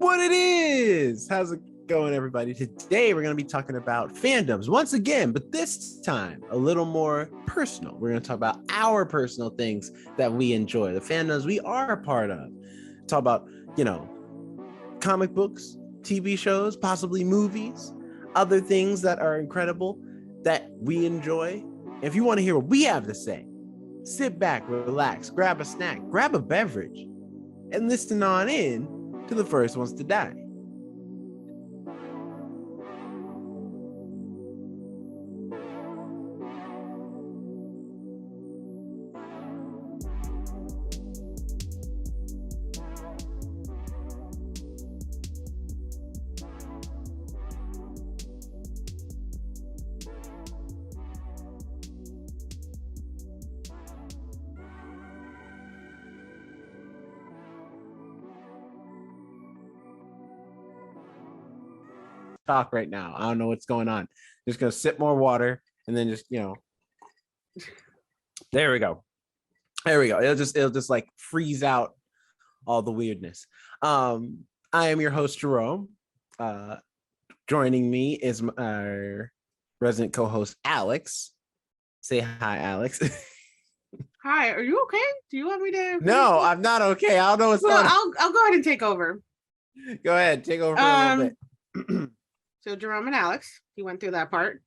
What it is? How's it going, everybody? Today we're going to be talking about fandoms once again, but this time a little more personal. We're going to talk about our personal things that we enjoy, the fandoms we are a part of. Talk about, comic books, TV shows, possibly movies, other things that are incredible that we enjoy. If you want to hear what we have to say, sit back, relax, grab a snack, grab a beverage, and listen on in to the first ones to die. Talk right now. I don't know what's going on. Just gonna sip more water and then just there we go. It'll just like freeze out all the weirdness. I am your host Jerome. Joining me is our resident co-host Alex. Say hi, Alex. Hi, are you okay? Do you want me to? No, I'm not okay. I don't know what's going on. I'll go ahead and take over. Go ahead, take over for a little bit. So Jerome and Alex, you went through that part.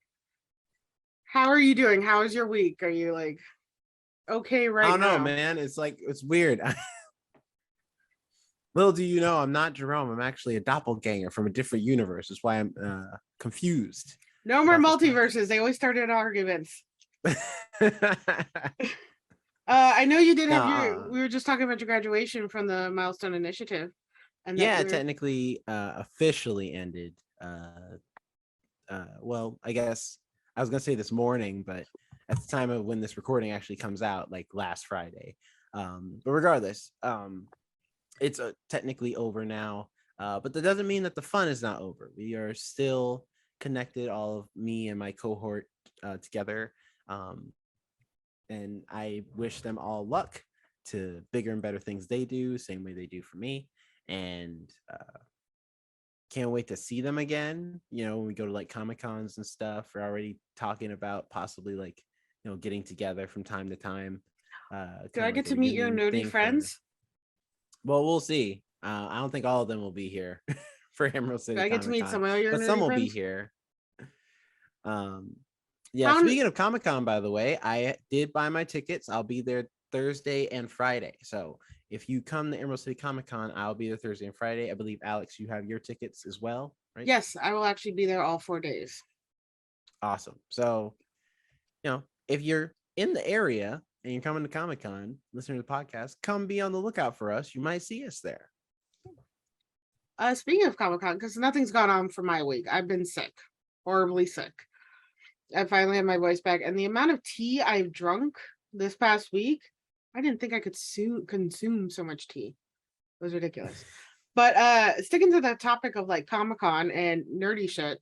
How are you doing? How is your week? Are you like okay right now? I don't know, man. It's weird. Little do you know, I'm not Jerome. I'm actually a doppelganger from a different universe. That's why I'm confused. No more multiverses. They always started arguments. I know you did have we were just talking about your graduation from the Milestone Initiative. And yeah, it technically officially ended. Well, I guess I was gonna say this morning, but at the time of when this recording actually comes out, like last Friday. But regardless, it's technically over now. But that doesn't mean that the fun is not over. We are still connected, all of me and my cohort together. And I wish them all luck to bigger and better things they do, same way they do for me. And can't wait to see them again. When we go to like Comic-Cons and stuff, we're already talking about possibly getting together from time to time. Do I get to meet your nerdy friends? Well, we'll see. I don't think all of them will be here for Emerald City. Do I get to meet some of your nerdy friends? But some will be here. Yeah, speaking of Comic-Con, by the way, I did buy my tickets. I'll be there Thursday and Friday. So if you come to Emerald City Comic-Con, I'll be there Thursday and Friday. I believe, Alex, you have your tickets as well, right? Yes, I will actually be there all 4 days. Awesome. So, if you're in the area and you're coming to Comic-Con, listening to the podcast, come be on the lookout for us. You might see us there. Speaking of Comic-Con, because nothing's gone on for my week. I've been sick, horribly sick. I finally have my voice back. And the amount of tea I've drunk this past week, I didn't think I could consume so much tea. It was ridiculous. But sticking to the topic of like Comic-Con and nerdy shit.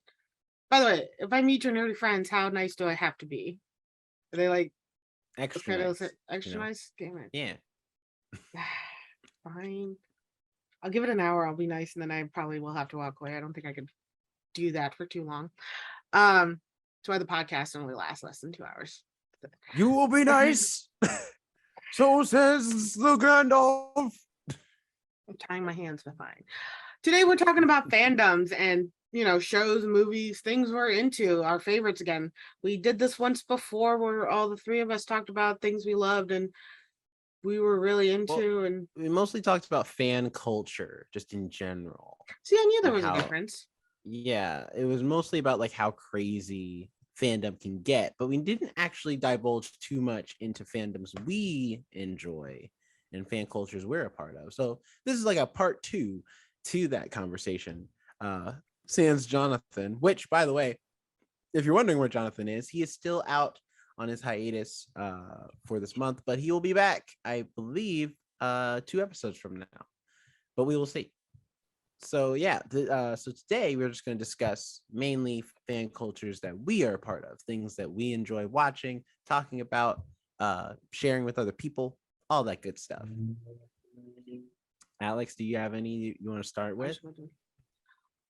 By the way, if I meet your nerdy friends, how nice do I have to be? Are they like extra nice? Extra nice? Damn it. Yeah. Fine. I'll give it an hour. I'll be nice, and then I probably will have to walk away. I don't think I could do that for too long. That's why the podcast only lasts less than 2 hours. You will be nice. So says the Gandalf. I'm tying my hands, but fine. Today we're talking about fandoms and shows, movies, things we're into, our favorites again. We did this once before where all the three of us talked about things we loved and we were really into. And we mostly talked about fan culture just in general. See, I knew there was a difference. Yeah, it was mostly about like how crazy fandom can get, but we didn't actually divulge too much into fandoms we enjoy and fan cultures we're a part of. So this is like a part 2 to that conversation. Sans Jonathan, which, by the way, if you're wondering where Jonathan is, he is still out on his hiatus for this month, but he will be back, I believe, 2 episodes from now, but we will see. So yeah, so today we're just going to discuss mainly fan cultures that we are a part of, things that we enjoy watching, talking about, sharing with other people, all that good stuff. Alex, do you have any you want to start with?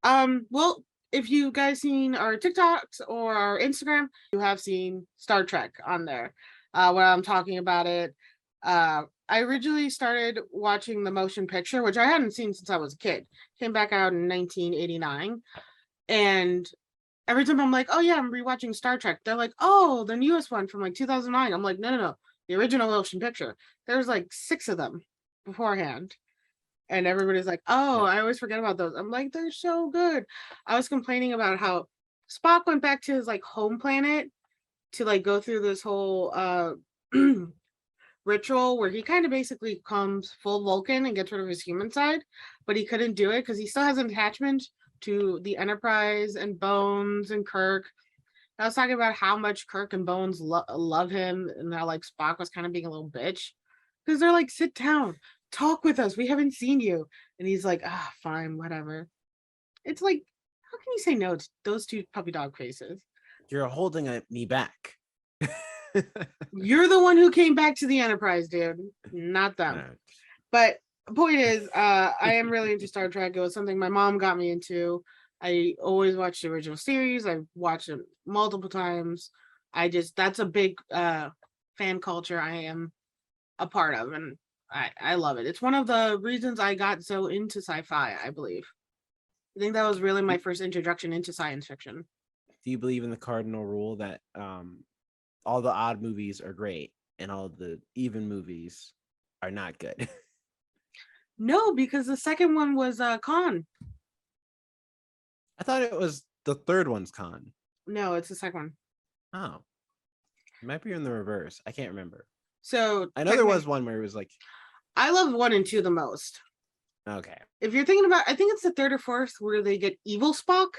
Well, if you guys seen our TikToks or our Instagram, you have seen Star Trek on there. When I'm talking about it, I originally started watching the motion picture, which I hadn't seen since I was a kid. Came back out in 1989, and every time I'm like, oh yeah, I'm rewatching Star Trek. They're like, oh, the newest one from like 2009. I'm like, no, no, no, the original motion picture. There's like 6 of them beforehand. And everybody's like, oh, Yeah. I always forget about those. I'm like, they're so good. I was complaining about how Spock went back to his like home planet to like go through this whole ritual where he kind of basically becomes full Vulcan and gets rid of his human side, but he couldn't do it because he still has an attachment to the Enterprise and Bones and Kirk. I was talking about how much Kirk and Bones love him, and how like Spock was kind of being a little bitch because they're like, sit down, talk with us. We haven't seen you, and he's like, ah, fine, whatever. It's like, how can you say no to those two puppy dog faces? You're holding me back. You're the one who came back to the Enterprise, dude, not them. Alright. But the point is, I am really into Star Trek. It was something my mom got me into. I always watched the original series. I've watched it multiple times. That's a big fan culture I am a part of, and I love it. It's one of the reasons I got so into sci-fi, I believe. I think that was really my first introduction into science fiction. Do you believe in the cardinal rule that all the odd movies are great and all the even movies are not good? No, because the second one was Con. I thought it was the third one's con. No, it's the second one. Oh, it might be in the reverse. I can't remember. So I know there was one where it was like, I love 1 and 2 the most. okay. If you're thinking about, I think it's the third or fourth where they get evil Spock.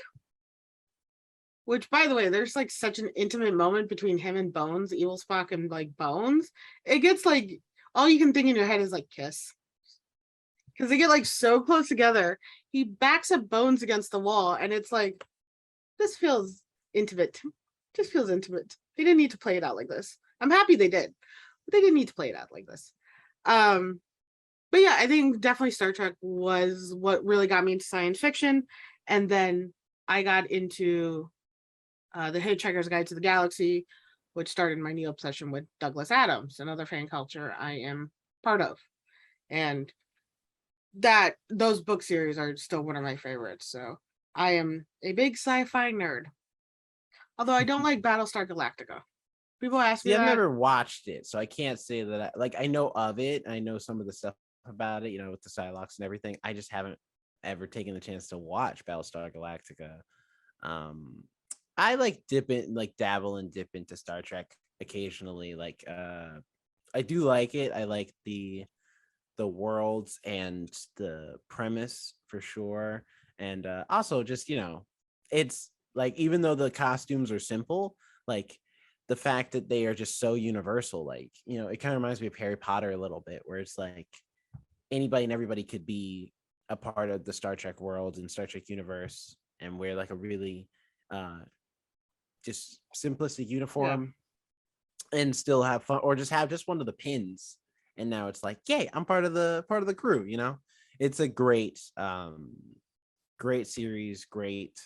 Which, by the way, there's like such an intimate moment between him and Bones, evil Spock and like Bones. It gets like all you can think in your head is like kiss. Because they get like so close together. He backs up Bones against the wall, and it's like, this feels intimate. Just feels intimate. They didn't need to play it out like this. I'm happy they did, but they didn't need to play it out like this. But yeah, I think definitely Star Trek was what really got me into science fiction. And then I got into The Hitchhiker's Guide to the Galaxy, which started my new obsession with Douglas Adams, another fan culture I am part of. And those book series are still one of my favorites. So I am a big sci-fi nerd. Although I don't like Battlestar Galactica. People ask me See, I've that. never watched it, so I can't say that. I know of it. I know some of the stuff about it, with the Psylocke and everything. I just haven't ever taken the chance to watch Battlestar Galactica. I dabble and dip into Star Trek occasionally. I do like it. I like the worlds and the premise for sure, and also just it's like, even though the costumes are simple, like the fact that they are just so universal, like it kind of reminds me of Harry Potter a little bit, where it's like anybody and everybody could be a part of the Star Trek world and Star Trek universe, and wear like a really just simplistic uniform, and still have fun, or just have just one of the pins, and now it's like, yay, I'm part of the crew. It's a great great series, great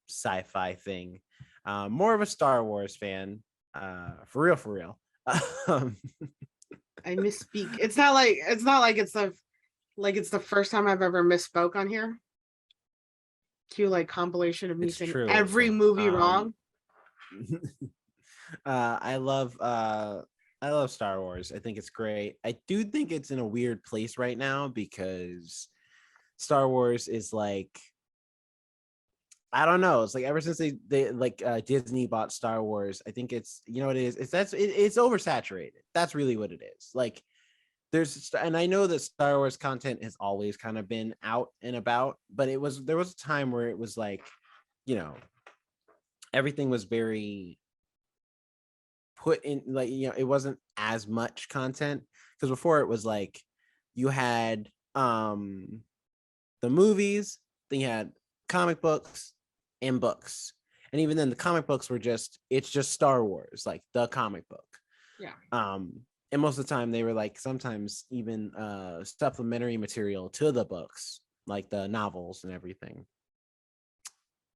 sci-fi thing. More of a Star Wars fan, for real. I misspeak. It's not like it's the first time I've ever misspoke on here. Cue like compilation of me It's saying true. every movie wrong. I love Star Wars. I think it's great. I do think it's in a weird place right now because Star Wars is like, I don't know. It's like ever since they Disney bought Star Wars, I think it's, what it is. It's oversaturated. That's really what it is. Like and I know that Star Wars content has always kind of been out and about, but there was a time where it was like, everything was very put in, like, it wasn't as much content, because before it was like you had the movies, then you had comic books and books, and even then the comic books were it's just Star Wars, like the comic book. Yeah. and most of the time they were like sometimes even supplementary material to the books, like the novels and everything.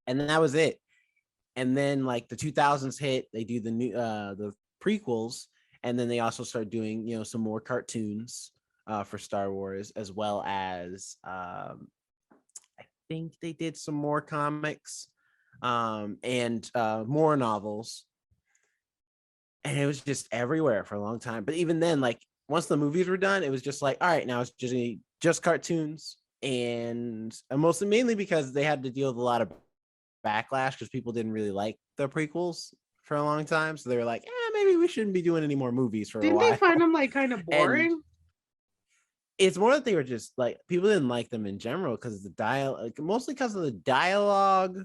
And then that was it. And then like the 2000s hit, they do the prequels, and then they also start doing, you know, some more cartoons for Star Wars, as well as I think they did some more comics and more novels, and it was just everywhere for a long time. But even then, like once the movies were done, it was just like, all right, now it's just cartoons, and mostly mainly because they had to deal with a lot of backlash because people didn't really like the prequels for a long time. So they were like, maybe we shouldn't be doing any more movies for a Didn't they while. find them like kind of And boring? it's more that they were just like, people didn't like them in general because the dialogue, mostly because of the dialogue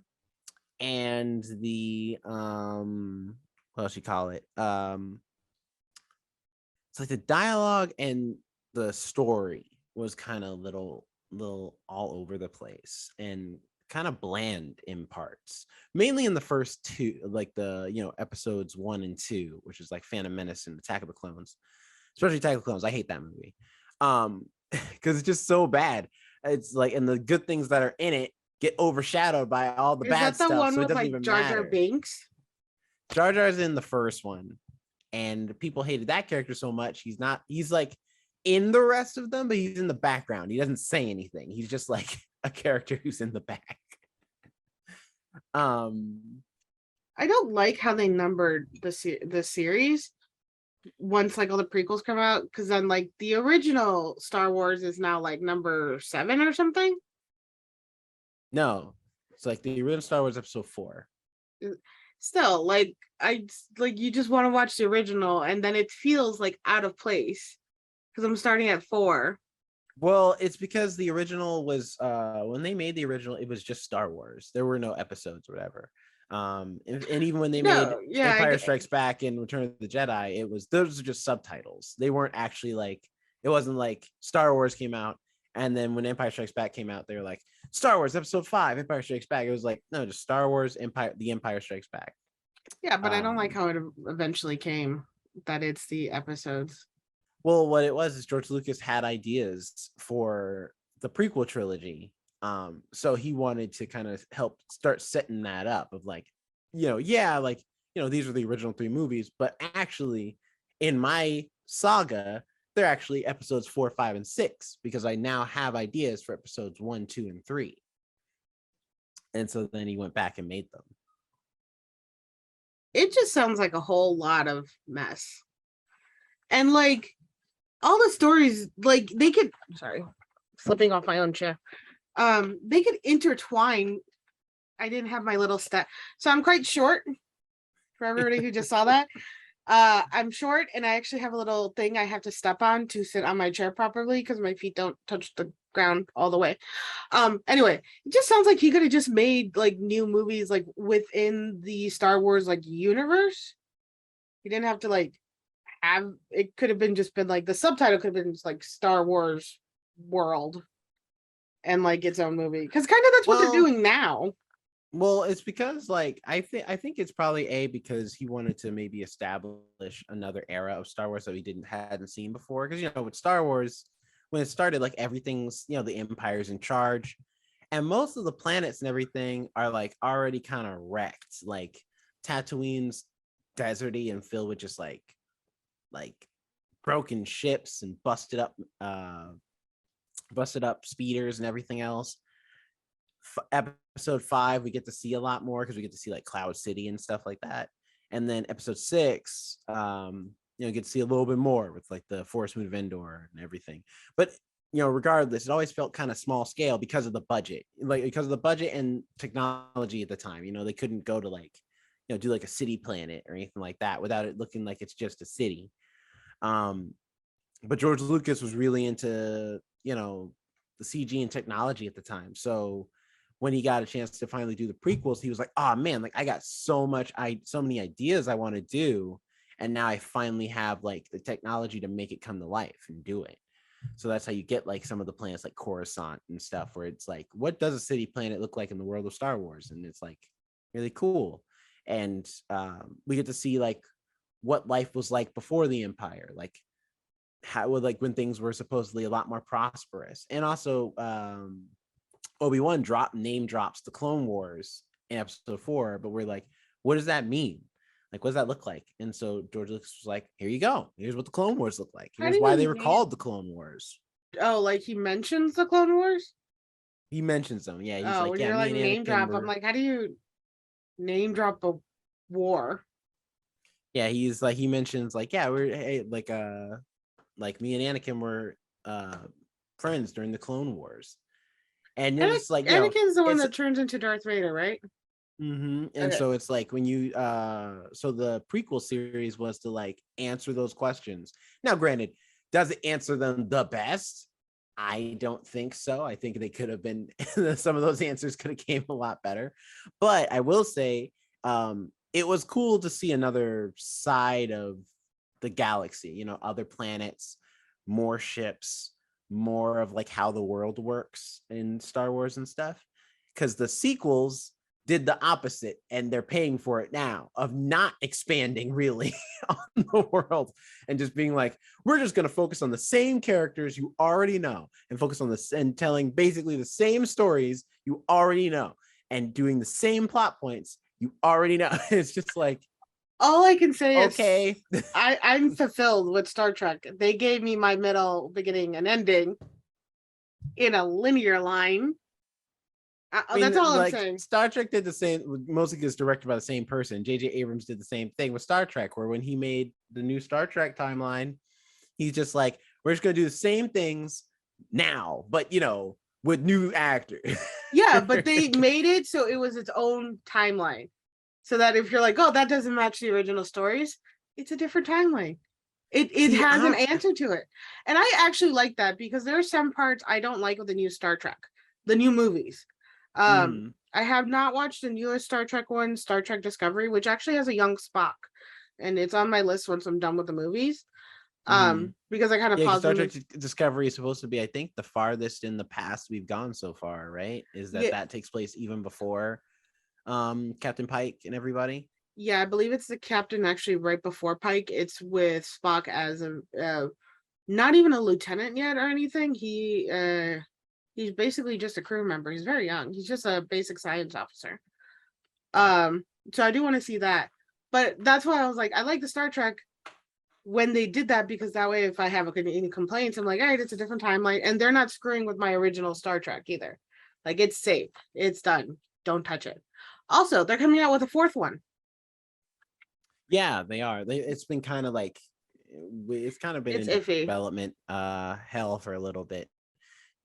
and the what else you call it? It's like the dialogue and the story was kind of little all over the place and kind of bland in parts, mainly in the first two, like the, you know, episodes 1 and 2, which is like Phantom Menace and Attack of the Clones, especially Attack of the Clones. I hate that movie because it's just so bad. It's like, and the good things that are in it get overshadowed by all the Is bad that the stuff, one so it with doesn't like even Jar Jar matter. Binks? Jar Jar's in the first one, and people hated that character so much. He's like in the rest of them, but he's in the background. He doesn't say anything. He's just like a character who's in the back. I don't like how they numbered the series once like all the prequels come out, because then like the original Star Wars is now like number 7 or something. No, it's like the original Star Wars episode 4. Still, like I like you just want to watch the original, and then it feels like out of place because I'm starting at 4. Well, it's because the original was when they made the original, it was just Star Wars. There were no episodes or whatever. And even when they made No, yeah, Empire Strikes Back and Return of the Jedi, it was, those are just subtitles. They weren't actually like, it wasn't like Star Wars came out and then when Empire Strikes Back came out, they were like Star Wars Episode 5, Empire Strikes Back. It was like, no, just Star Wars The Empire Strikes Back. yeah, but I don't like how it eventually came that it's the episodes. Well, what it was is George Lucas had ideas for the prequel trilogy. So he wanted to kind of help start setting that up of like, you know, yeah, like, you know, these are the original 3 movies, but actually in my saga, they're actually episodes 4, 5, and 6, because I now have ideas for episodes 1, 2, and 3. And so then he went back and made them. It just sounds like a whole lot of mess. And like all the stories, like they could, sorry, slipping off my own chair. They could intertwine. I didn't have my little step. So I'm quite short for everybody who just saw that. I'm short and I actually have a little thing I have to step on to sit on my chair properly because my feet don't touch the ground all the way. Anyway, it just sounds like he could have just made like new movies like within the Star Wars like universe. He didn't have to like have, it could have been just been like the subtitle could have been just like Star Wars World and like its own movie, because kind of that's what they're doing now. Well, it's because like I think it's probably because he wanted to maybe establish another era of Star Wars that we hadn't seen before. Because, you know, with Star Wars, when it started, like everything's, you know, the Empire's in charge, and most of the planets and everything are like already kind of wrecked. Like Tatooine's deserty and filled with just like broken ships and busted up speeders and everything else. Episode 5, we get to see a lot more because we get to see like Cloud City and stuff like that. And then episode 6, you know, get to see a little bit more with like the Forest Moon of Endor and everything. But, you know, regardless, it always felt kind of small scale because of the budget, and technology at the time. You know, they couldn't go to like, you know, do like a city planet or anything like that without it looking like it's just a city. But George Lucas was really into, you know, the CG and technology at the time. So when he got a chance to finally do the prequels, he was like, oh man, like I got so many ideas I want to do. And now I finally have like the technology to make it come to life and do it. So that's how you get like some of the planets like Coruscant and stuff, where it's like, what does a city planet look like in the world of Star Wars? And it's like really cool. And we get to see like what life was like before the Empire. Like how like when things were supposedly a lot more prosperous. And also Obi-Wan name drops the Clone Wars in episode 4, but we're like, what does that mean? Like, what does that look like? And so George Lucas was like, here you go. Here's what the Clone Wars look like. Here's why they were called the Clone Wars. Oh, like he mentions the Clone Wars? He mentions them. Yeah, he's like, yeah, when you're like name drop, I'm like, how do you name drop a war? Yeah, he's like, he mentions like, yeah, we're like me and Anakin were friends during the Clone Wars. And it's like, Anakin's the one that turns into Darth Vader, right? And so it's like when you so the prequel series was to like answer those questions. Now, granted, does it answer them the best? I don't think so. I think they could have been some of those answers could have came a lot better. But I will say it was cool to see another side of the galaxy, other planets, more ships, more of like how the world works in Star Wars and stuff. Because the sequels did the opposite, and they're paying for it now of not expanding really on the world and just being like, we're just going to focus on the same characters you already know and focus on this and telling basically the same stories you already know and doing the same plot points you already know. It's just like, all I can say okay. is I'm fulfilled with Star Trek. They gave me my middle, beginning, and ending in a linear line. That's all I'm saying. Star Trek did the same, mostly because directed by the same person. J.J. Abrams did the same thing with Star Trek, where when he made the new Star Trek timeline, he's just like, we're just going to do the same things now, but, with new actors. Yeah, but they made it so it was its own timeline. So that if you're like, oh, that doesn't match the original stories, it's a different timeline. It has an answer to it. And I actually like that because there are some parts I don't like with the new Star Trek, the new movies. I have not watched the newest Star Trek one, Star Trek Discovery, which actually has a young Spock, and it's on my list once I'm done with the movies. Because I kind of paused. Star Trek Discovery is supposed to be, I think, the farthest in the past we've gone so far, right? Is that takes place even before Captain Pike and everybody? Yeah, I believe it's the captain actually right before Pike. It's with Spock as a not even a lieutenant yet or anything. He's basically just a crew member. He's very young. He's just a basic science officer. So I do want to see that. But that's why I was like, I like the Star Trek when they did that, because that way if I have any complaints, I'm like, all right, it's a different timeline. And they're not screwing with my original Star Trek either. Like, it's safe. It's done. Don't touch it. Also, they're coming out with a 4th one. Yeah, they are. It's been kind of like, it's kind of been in iffy development hell for a little bit.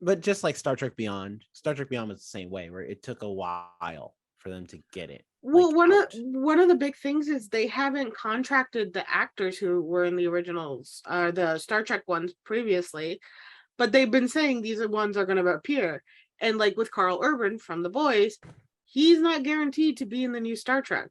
But just like Star Trek Beyond was the same way, where it took a while for them to get it. Well, one of the big things is they haven't contracted the actors who were in the originals, the Star Trek ones previously, but they've been saying these are ones are going to appear. And like with Carl Urban from The Boys, he's not guaranteed to be in the new Star Trek.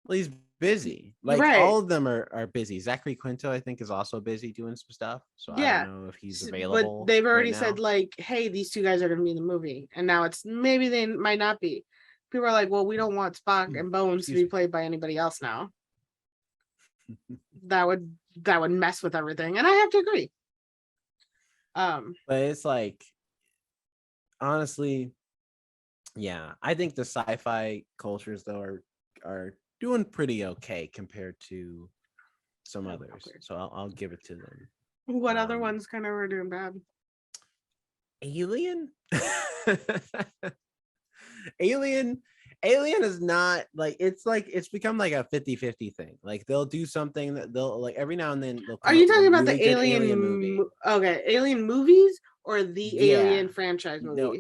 Well, he's busy. Like, all of them are busy. Zachary Quinto, I think, is also busy doing some stuff. So I don't know if he's available. But they've already said, like, hey, these 2 guys are going to be in the movie. And now it's maybe they might not be. People are like, well, we don't want Spock and Bones to be played by anybody else now. that would mess with everything. And I have to agree. But it's like, honestly, yeah, I think the sci-fi cultures though are doing pretty okay compared to some others. So I'll give it to them. What other ones kind of were doing bad? Alien? Alien is not like, it's become like a 50-50 thing. Like, they'll do something that they'll like every now and then. Are you talking about the alien movie? Okay, Alien movies or the Alien franchise movie? No.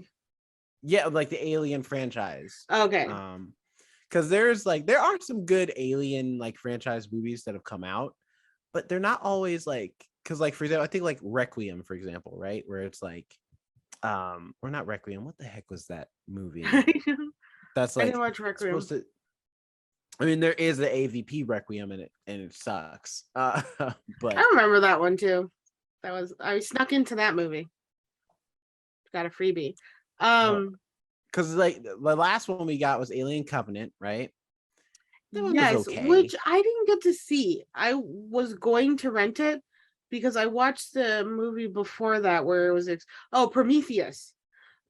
Yeah, like the Alien franchise. Okay. Because there are some good Alien like franchise movies that have come out, but they're not always like, because like, for example, I think like Requiem, for example, right, where it's like or not Requiem, what the heck was that movie? That's like, I didn't watch Requiem. I mean, there is the AVP Requiem in it, and it sucks. But I remember that one too. I snuck into that movie. Got a freebie. Because like the last one we got was Alien Covenant, right? Yes, okay. Which I didn't get to see. I was going to rent it because I watched the movie before that where it was Prometheus.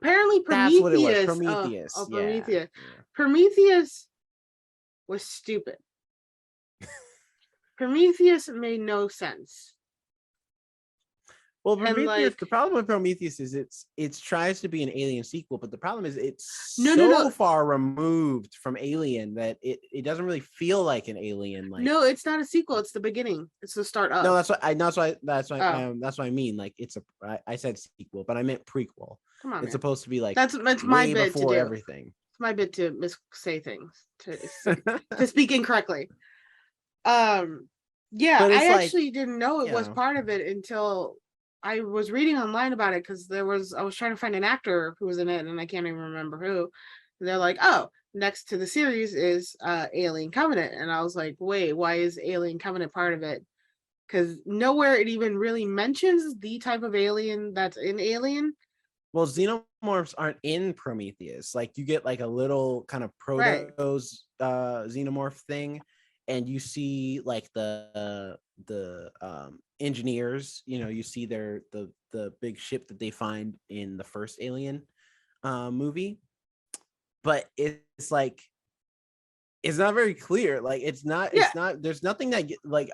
Apparently That's what it was. Prometheus. Prometheus. Prometheus. Yeah. Prometheus was stupid. Prometheus made no sense. Well, And Prometheus. like, The problem with Prometheus is it tries to be an Alien sequel, but the problem is it's No. far removed from Alien that it doesn't really feel like an Alien. Like, No, it's not a sequel. It's the beginning. It's the start of. no, that's what Oh. I mean. Like, I said sequel, but I meant prequel. Come on, It's man. supposed to be like That's my way bit to before do. everything. It's my bit to say things to speak incorrectly. Yeah, But it's I like, actually didn't know it was know. part of it until I was reading online about it because I was trying to find an actor who was in it and I can't even remember who. And they're like, oh, next to the series is Alien Covenant. And I was like, wait, why is Alien Covenant part of it? Because nowhere it even really mentions the type of alien that's in Alien. Well, xenomorphs aren't in Prometheus. Like, you get like a little kind of Right. protos xenomorph thing, and you see like the engineers. You know, you see the big ship that they find in the first Alien movie, but it's like it's not very clear. Like, it's not. There's nothing that like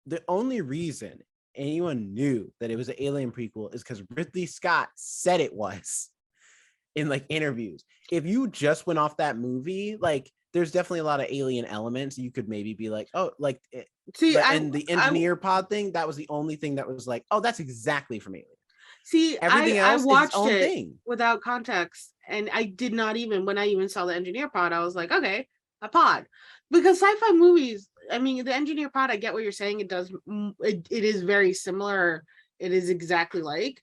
the only reason anyone knew that it was an Alien prequel is because Ridley Scott said it was in like interviews. If you just went off that movie, like, there's definitely a lot of Alien elements. You could maybe be like, oh, like, and the engineer pod thing, that was the only thing that was like, oh, that's exactly from Alien. See, Everything else I watched is its own thing without context, and I did not even when I even saw the engineer pod, I was like, okay, a pod, because sci-fi movies. I mean, the engineer pod. I get what you're saying. It does. It is very similar. It is exactly like,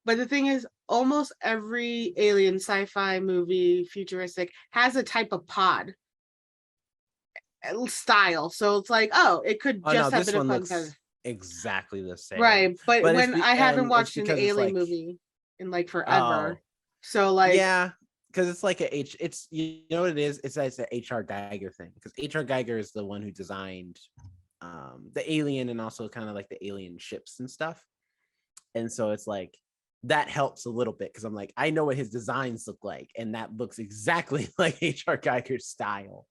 but the thing is, almost every alien sci-fi movie, futuristic, has a type of pod style. So it's like, oh, it could just have been a fun time. Exactly the same, Right, but when I haven't watched an because alien movie in like forever, so like, yeah, because it's like it's, you know what it is, it's an HR Geiger thing, because HR Geiger is the one who designed the Alien and also kind of like the Alien ships and stuff, and so it's like that helps a little bit because I'm like, I know what his designs look like, and that looks exactly like HR Geiger's style,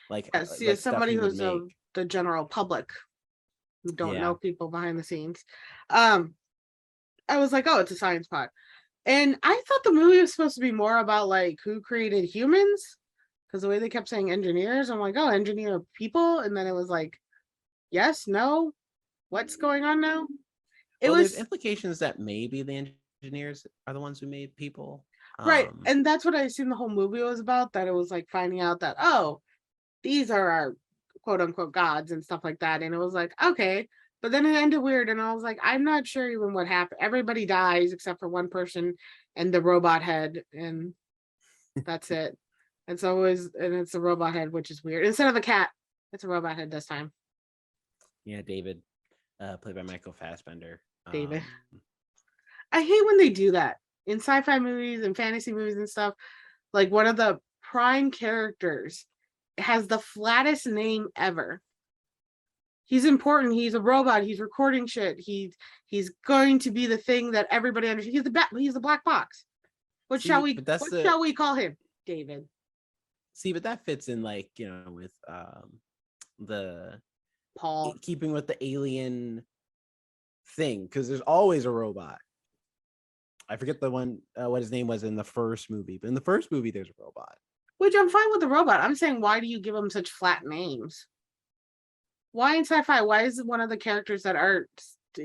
like, see, like as somebody stuff he would who's make. the general public who don't Yeah. know people behind the scenes, I was like, oh, it's a science pod. And I thought the movie was supposed to be more about like who created humans, because the way they kept saying engineers, I'm like, oh, engineer people, and then it was like, yes, no, what's going on now? It Well, there's was implications that maybe the engineers are the ones who made people. right, and that's what I assumed the whole movie was about. That it was like finding out that, oh, these are our quote unquote gods and stuff like that, and it was like, okay. But then it ended weird, and I was like, I'm not sure even what happened. Everybody dies except for one person and the robot head, and that's it. And so it's a robot head, which is weird. Instead of a cat, it's a robot head this time. Yeah, David, played by Michael Fassbender. David. I hate when they do that in sci-fi movies and fantasy movies and stuff. Like, one of the prime characters has the flattest name ever. He's important. He's a robot. He's recording shit. He's going to be the thing that everybody understands. He's the black box. What shall we call him? David. See, but that fits in, like, you know, with the Paul, keeping with the alien thing, because there's always a robot. I forget the one what his name was in the first movie, but in the first movie there's a robot. Which I'm fine with the robot. I'm saying, why do you give him such flat names? Why in sci-fi? Why is one of the characters that are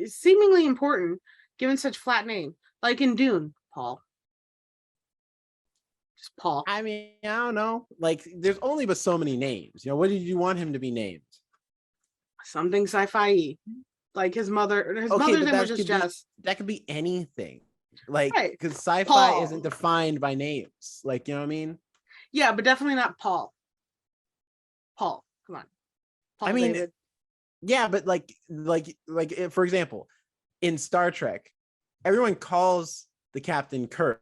seemingly important given such flat name? Like in Dune, Paul. Just Paul. I mean, I don't know. Like, there's only but so many names. You know, what did you want him to be named? Something sci-fi-y. Like his mother. His mother's name was just Jess. That could be anything. Like, because right. sci-fi isn't defined by names. Like, you know what I mean? Yeah, but definitely not Paul. Paul, come on. Paul, I mean, David. Yeah, but like for example, in Star Trek, everyone calls the captain Kirk,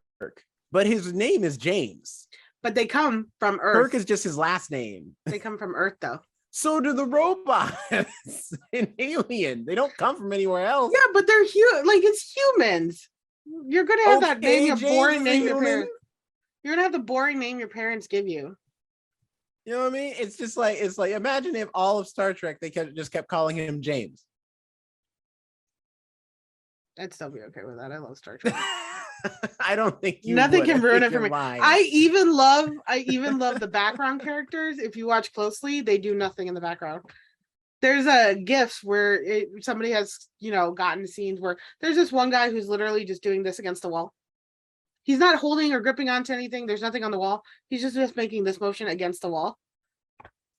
but his name is James. But they come from Earth. Kirk is just his last name. They come from Earth, though. So do the robots in Alien. They don't come from anywhere else. Yeah, but they're like it's humans. You're gonna have that name, a James boring is a name your human. parents. You're gonna have the boring name your parents give you. You know what I mean? It's just like imagine if all of Star Trek they just kept calling him James. I'd still be okay with that. I love Star Trek. I don't think you Nothing would. can ruin it for you're me. lying. I even love the background characters. If you watch closely, they do nothing in the background. There's a gifs where somebody has, gotten scenes where there's this one guy who's literally just doing this against the wall. He's not holding or gripping onto anything. There's nothing on the wall. He's just making this motion against the wall.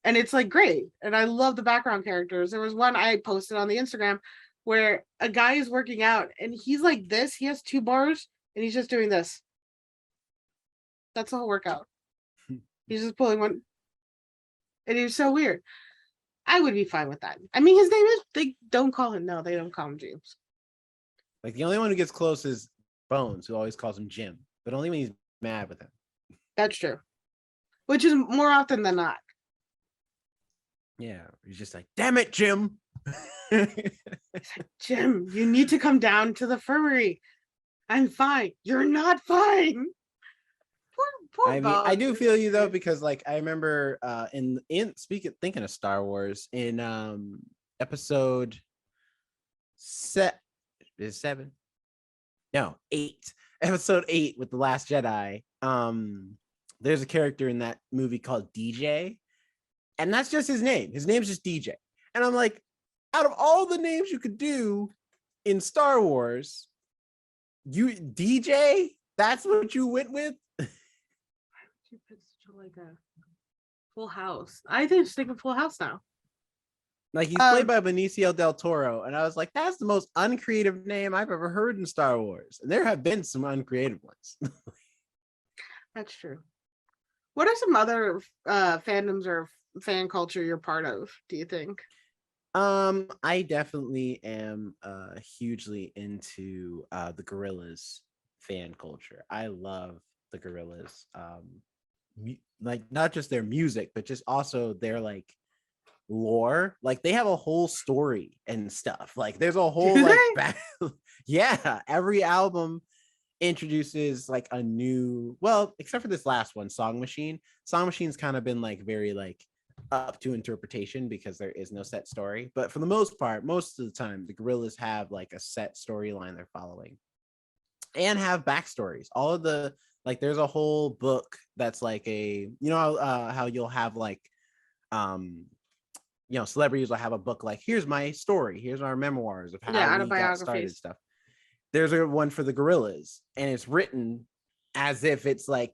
And it's like great. And I love the background characters. There was one I posted on the Instagram where a guy is working out and he's like this. He has 2 bars and he's just doing this. That's the whole workout. He's just pulling one. And he was so weird. I would be fine with that. I mean, his name is, they don't call him James. Like the only one who gets close is Bones, who always calls him Jim, but only when he's mad with him. That's true. Which is more often than not. Yeah, he's just like, damn it, Jim. Jim, you need to come down to the infirmary. I'm fine. You're not fine. Poor I mean, Bones. I do feel you though, because like I remember thinking of Star Wars in episode 7. No, 8. Episode 8 with The Last Jedi. There's a character in that movie called DJ, and that's just his name. His name's just DJ. And I'm like, out of all the names you could do in Star Wars, DJ, that's what you went with? You picked such a Full House. I think just think of Full House now. Like he's played by Benicio del Toro, and I was like, that's the most uncreative name I've ever heard in Star Wars. And there have been some uncreative ones. That's true. What are some other fandoms or fan culture you're part of, do you think? I definitely am hugely into the Gorillaz fan culture. I love the Gorillaz. Like not just their music, but just also their like lore. Like they have a whole story and stuff. Like there's a whole yeah, every album introduces like a new, well, except for this last one, Song Machine's kind of been like very like up to interpretation because there is no set story, but for the most part, most of the time the Gorillaz have like a set storyline they're following and have backstories. All of the like there's a whole book that's like a, how you'll have like celebrities will have a book like, here's my story, here's our memoirs of how we got started stuff. There's a one for the Gorillaz, and it's written as if it's like,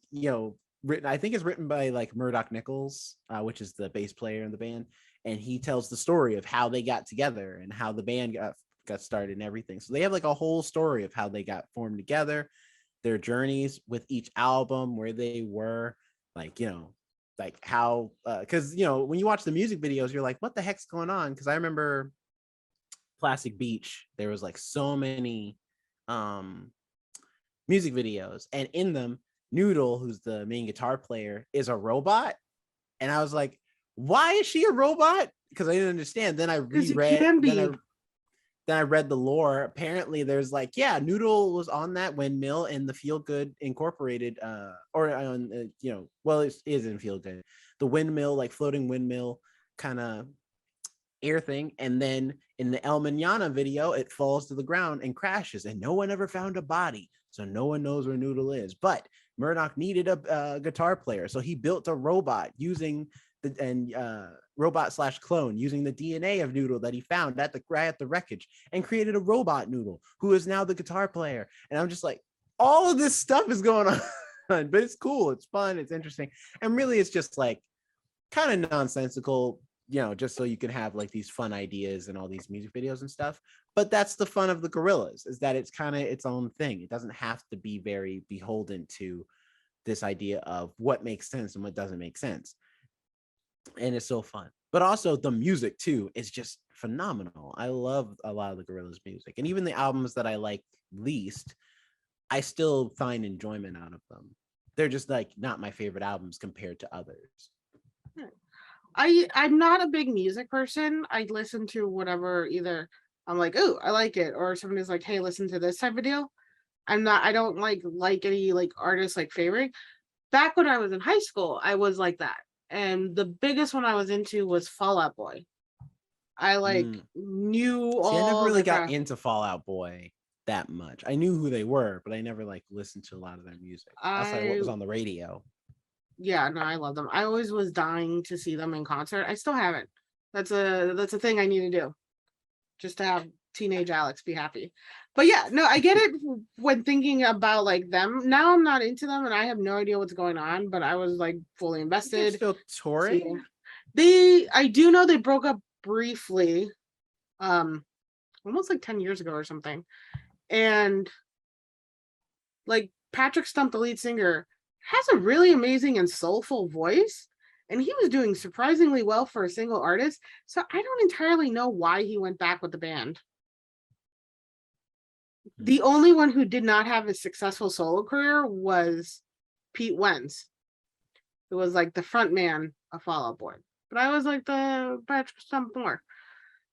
written, I think it's written by like Murdoch Nichols, which is the bass player in the band, and he tells the story of how they got together and how the band got started and everything. So they have like a whole story of how they got formed together, their journeys with each album, where they were, like, like how, because when you watch the music videos, you're like, what the heck's going on? Because I remember Plastic Beach, there was like so many music videos, and in them Noodle, who's the main guitar player, is a robot, and I was like, why is she a robot? Because I didn't understand. Then I reread, then I read the lore. Apparently there's like, Noodle was on that windmill in the Feel Good Incorporated or on well, it is in Feel Good, the windmill, like floating windmill kind of air thing, and then in the El Manana video it falls to the ground and crashes, and no one ever found a body, so no one knows where Noodle is. But Murdoch needed a guitar player, so he built a robot using robot / clone using the DNA of Noodle that he found at the wreckage, and created a robot Noodle who is now the guitar player. And I'm just like, all of this stuff is going on, but it's cool, it's fun, it's interesting, and really it's just like kind of nonsensical, just so you can have like these fun ideas and all these music videos and stuff. But that's the fun of the Gorillaz, is that it's kind of its own thing. It doesn't have to be very beholden to this idea of what makes sense and what doesn't make sense. And it's so fun. But also the music too is just phenomenal. I love a lot of the Gorillaz music, and even the albums that I like least, I still find enjoyment out of them. They're just like not my favorite albums compared to others. I'm not a big music person. I listen to whatever, either I'm like, oh, I like it, or somebody's like, hey, listen to this type of deal. I don't like any like artists like favorite. Back when I was in high school, I was like that. And the biggest one I was into was Fall Out Boy. I like Mm. knew See, I never all really their got craft. into Fall Out Boy that much. I knew who they were, but I never like listened to a lot of their music outside of what I was on the radio. Yeah, no, I love them. I always was dying to see them in concert. I still haven't. That's a thing I need to do, just to have teenage Alex be happy. But yeah, no, I get it when thinking about like them. Now I'm not into them and I have no idea what's going on, but I was like fully They're invested. still touring. Seeing I do know they broke up briefly, um, almost like 10 years ago or something. And like Patrick Stump, the lead singer, has a really amazing and soulful voice. And he was doing surprisingly well for a single artist. So I don't entirely know why he went back with the band. Hmm. The only one who did not have a successful solo career was Pete Wentz, who was like the front man of Fall Out Boy. But I was like the Patrick Stump more.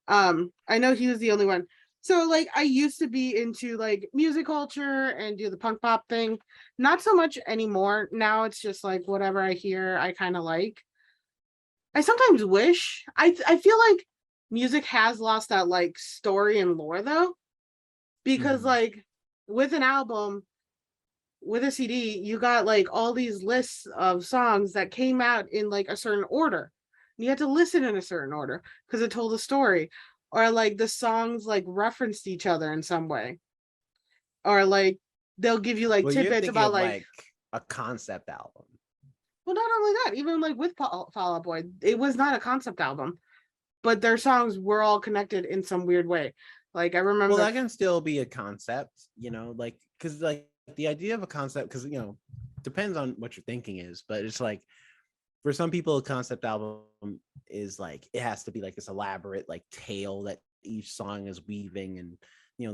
I know he was the only one. So like I used to be into like music culture and do the punk pop thing. Not so much anymore. Now it's just like whatever I hear, I kind of like. I sometimes wish I feel like music has lost that like story and lore though, because Hmm. like with an album, with a CD, you got like all these lists of songs that came out in like a certain order. You had to listen in a certain order because it told a story, or like the songs like referenced each other in some way, or like they'll give you like Well, you're tidbits thinking about of like, like a concept album. well, not only that, even like with Fall Out Boy, it was not a concept album, but their songs were all connected in some weird way. Like I Well, remember, that can still be a concept, like because like the idea of a concept, because depends on what your thinking is, but it's like for some people, a concept album is like it has to be like this elaborate like tale that each song is weaving, and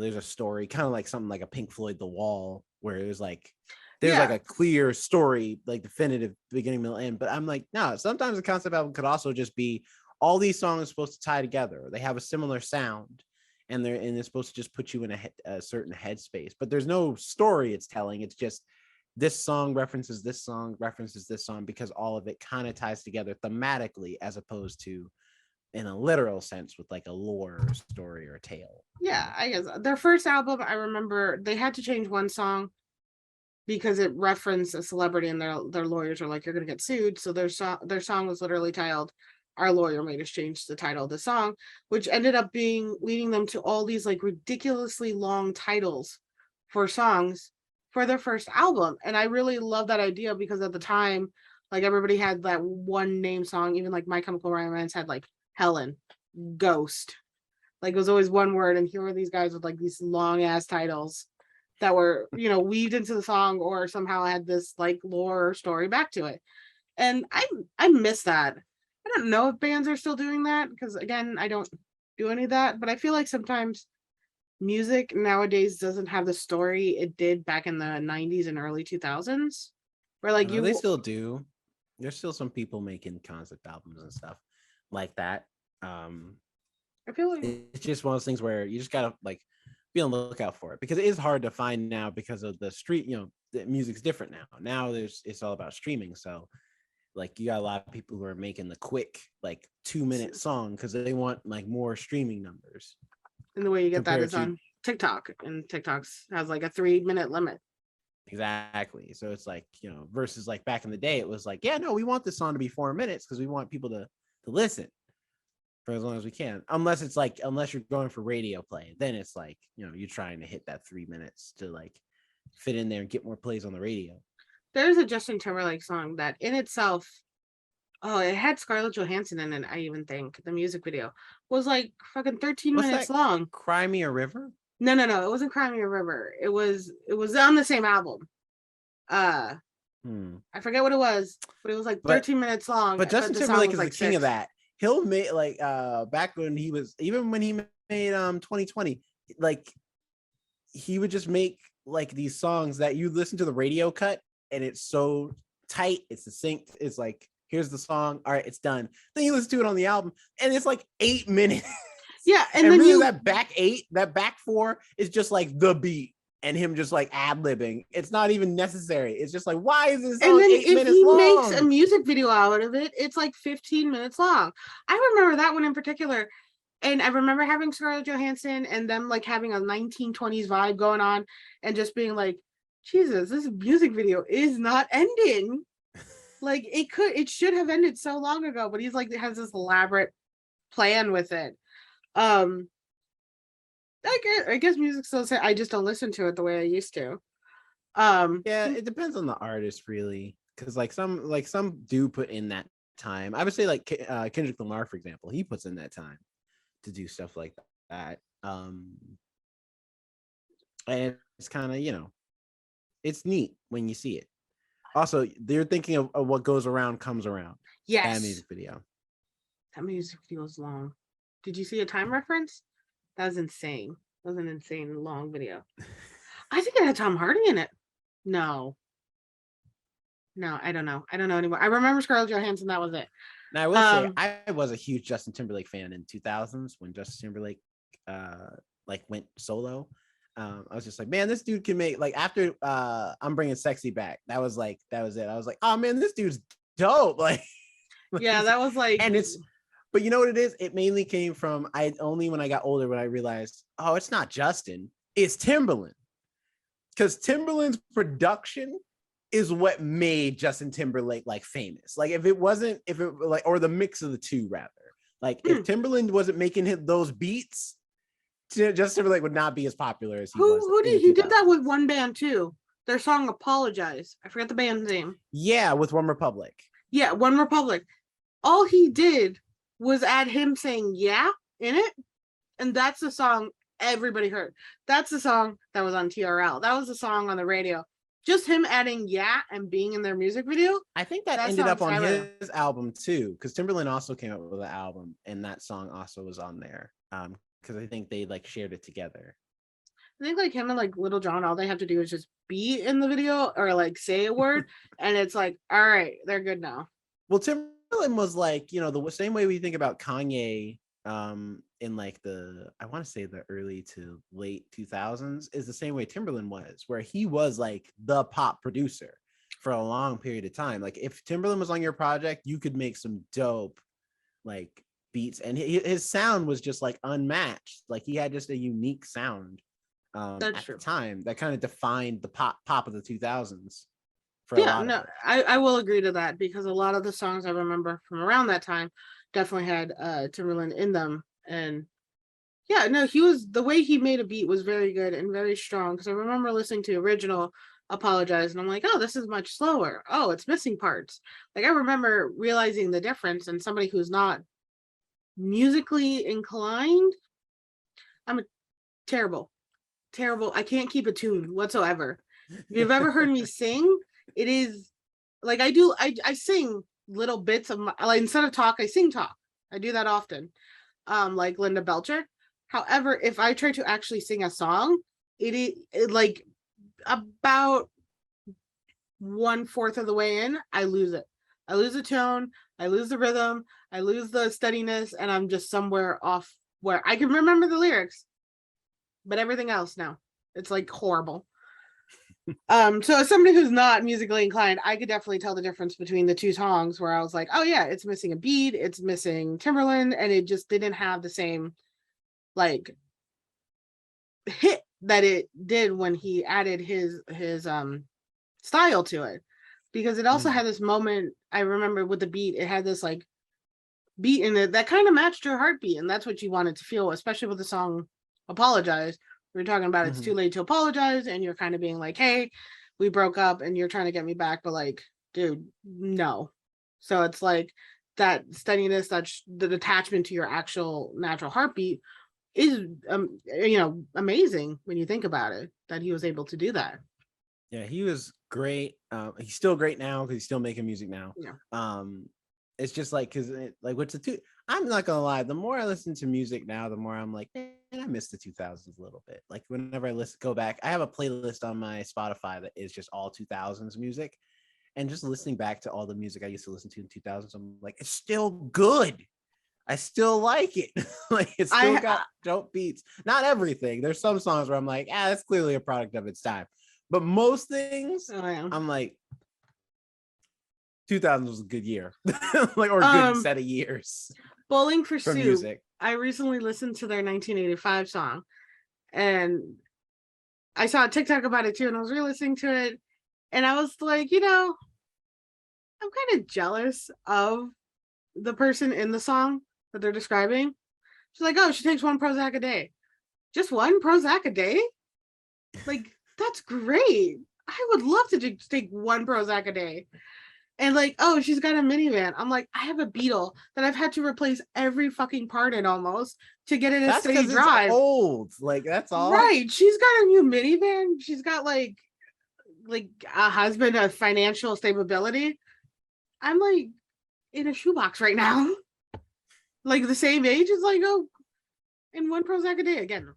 there's a story, kind of like something like a Pink Floyd The Wall, where there's like yeah, a clear story, like definitive beginning, middle, end. But I'm like, no, sometimes a concept album could also just be all these songs supposed to tie together. They have a similar sound, and they're supposed to just put you in a certain headspace. But there's no story it's telling. It's just this song references this song because all of it kind of ties together thematically, as opposed to in a literal sense with like a lore or story or a tale. yeah, I guess their first album, I remember they had to change one song because it referenced a celebrity, and their lawyers are like, you're gonna get sued. So their song was literally titled "Our Lawyer Made Us Change the Title of the Song," which ended up being leading them to all these like ridiculously long titles for songs for their first album. And I really love that idea because at the time, like everybody had that one name song. Even like My Chemical Romance had like Helen, Ghost. Like it was always one word, and here were these guys with like these long ass titles that were weaved into the song or somehow had this like lore or story back to it. And I miss that. I don't know if bands are still doing that because again, I don't do any of that, but I feel like sometimes music nowadays doesn't have the story it did back in the 90s and early 2000s, where like They you still do. There's still some people making concept albums and stuff like that. um I feel like it's just one of those things where you just gotta like be on the lookout for it, because it is hard to find now because of the street. The music's different now it's all about streaming. So like you got a lot of people who are making the quick like 2-minute song because they want like more streaming numbers and the way you get that compared is to. on TikTok, and TikTok's has like a 3-minute limit. Exactly. So it's like, versus like back in the day, it was like, yeah, no, we want this song to be 4 minutes because we want people to listen for as long as we can. Unless you're going for radio play, then it's like, you're trying to hit that 3 minutes to like fit in there and get more plays on the radio. There's a Justin Timberlake song that in itself, oh, it had Scarlett Johansson in it. I even think the music video was like fucking 13 What's minutes that? long. Cry Me a River? No, no, no. It wasn't Cry Me a River. It was on the same album. Uh I forget what it was, but it was like But 13 minutes long, but Justin the song Timberlake was is the like king of 6. that. He'll make like back when he made 2020, like he would just make like these songs that you listen to the radio cut and it's so tight, it's succinct, it's like here's the song. All right, it's done. Then you listen to it on the album, and it's like 8 minutes. Yeah, and And then really, that back 4 is just like the beat and him just like ad-libbing. It's not even necessary. It's just like, why is this and song then 8 if minutes he makes a long? music video out of it, it's like 15 minutes long. I remember that one in particular. And I remember having Scarlett Johansson and them like having a 1920s vibe going on and just being like, Jesus, this music video is not ending. Like it should have ended so long ago, but he's like has this elaborate plan with it. I guess music still say I just don't listen to it the way I used to. Yeah, it depends on the artist really, because like some do put in that time. I would say like Kendrick Lamar, for example, he puts in that time to do stuff like that. And it's kind of, it's neat when you see it. Also, they're thinking of what goes around comes around. Yes. That music video. That music video is long. Did you see a time reference? That was insane. That was an insane long video. I think it had Tom Hardy in it. No, I don't know. I don't know anymore. I remember Scarlett Johansson. That was it. Now I will say I was a huge Justin Timberlake fan in 2000s when Justin Timberlake like went solo. I was just like, man, this dude can make like after I'm Bringing Sexy Back. That was it. I was like, oh man, this dude's dope. Like, yeah, that was like, and but you know what it is? It mainly came from when I got older when I realized, oh, it's not Justin, it's Timberland. Because Timberland's production is what made Justin Timberlake like famous. Like if it like, or the mix of the two rather. Like if Timberland wasn't making those beats, Justin Timberlake would not be as popular as he was. Who did he did that with one band too? Their song "Apologize." I forgot the band's name. Yeah, with One Republic. Yeah, One Republic. All he did was add him saying "yeah" in it, and that's the song everybody heard. That's the song that was on TRL. That was the song on the radio. Just him adding "yeah" and being in their music video. I think that ended up on his album too, because Timberland also came up with an album, and that song also was on there. Because I think they like shared it together. I think like him and like Little John, all they have to do is just be in the video or like say a word, and it's like, all right, they're good now. Well, Timberland was like, the same way we think about Kanye in like I want to say the early to late 2000s is the same way Timberland was, where he was like the pop producer for a long period of time. Like if Timberland was on your project, you could make some dope like beats, and his sound was just like unmatched. Like he had just a unique sound at the time that kind of defined the pop of the 2000s. I will agree to that, because a lot of the songs I remember from around that time definitely had Timberland in them. And yeah, no, the way he made a beat was very good and very strong, because I remember listening to original Apologize and I'm like, oh, this is much slower. Oh, it's missing parts. Like I remember realizing the difference, and somebody who's not musically inclined, I'm a terrible. I can't keep a tune whatsoever. If you've ever heard me sing, it is like I sing little bits of my, like instead of talk, I sing talk. I do that often. Like Linda Belcher. However, if I try to actually sing a song, it like about 1/4 of the way in, I lose it. I lose the tone, I lose the rhythm, I lose the steadiness, and I'm just somewhere off where I can remember the lyrics, but everything else now, it's like horrible. So as somebody who's not musically inclined, I could definitely tell the difference between the two songs, where I was like, oh yeah, it's missing a beat, it's missing Timberland, and it just didn't have the same like hit that it did when he added his style to it. Because it also had this moment, I remember with the beat, it had this like beat in it that kind of matched your heartbeat, and that's what you wanted to feel, especially with the song Apologize. We were talking about it's too late to apologize, and you're kind of being like, hey, we broke up and you're trying to get me back, but like, dude, no. So it's like that steadiness, that's the attachment to your actual natural heartbeat is amazing when you think about it, that he was able to do that. Yeah, he was great. He's still great now because he's still making music now. Yeah. It's just like, because like what's the two? I'm not gonna lie, the more I listen to music now, the more I'm like, man, I miss the 2000s a little bit. Like whenever I go back, I have a playlist on my Spotify that is just all 2000s music, And just listening back to all the music I used to listen to in 2000s, I'm like, it's still good. I still like it. Like it's still got dope beats. Not everything. There's some songs where I'm like, that's clearly a product of its time. But most things, I'm like, 2000 was a good year, like, or a good set of years. Bowling for Soup. Music. I recently listened to their 1985 song, and I saw a TikTok about it too, and I was re-listening to it, and I was like, I'm kind of jealous of the person in the song that they're describing. She's like, oh, she takes 1 Prozac a day. Just 1 Prozac a day? Like, that's great. I would love to take 1 Prozac a day. And like, oh, she's got a minivan. I'm like, I have a Beetle that I've had to replace every fucking part in almost to get it a steady drive. It's old. Like, that's all. Right. She's got a new minivan. She's got like a husband of financial stability. I'm like in a shoebox right now. Like the same age is like, oh, in 1 Prozac a day again,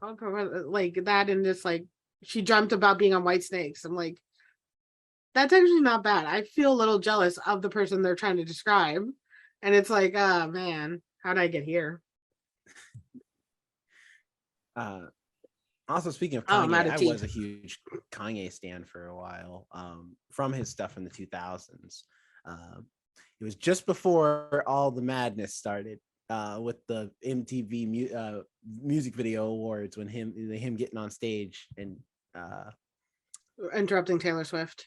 like that, and just like she dreamt about being on White Snakes. I'm like, that's actually not bad. I feel a little jealous of the person they're trying to describe, and it's like, oh man, how did I get here? Also, speaking of Kanye, I was a huge Kanye stan for a while. From his stuff in the 2000s, it was just before all the madness started. With the MTV music video awards, when him getting on stage and interrupting Taylor Swift,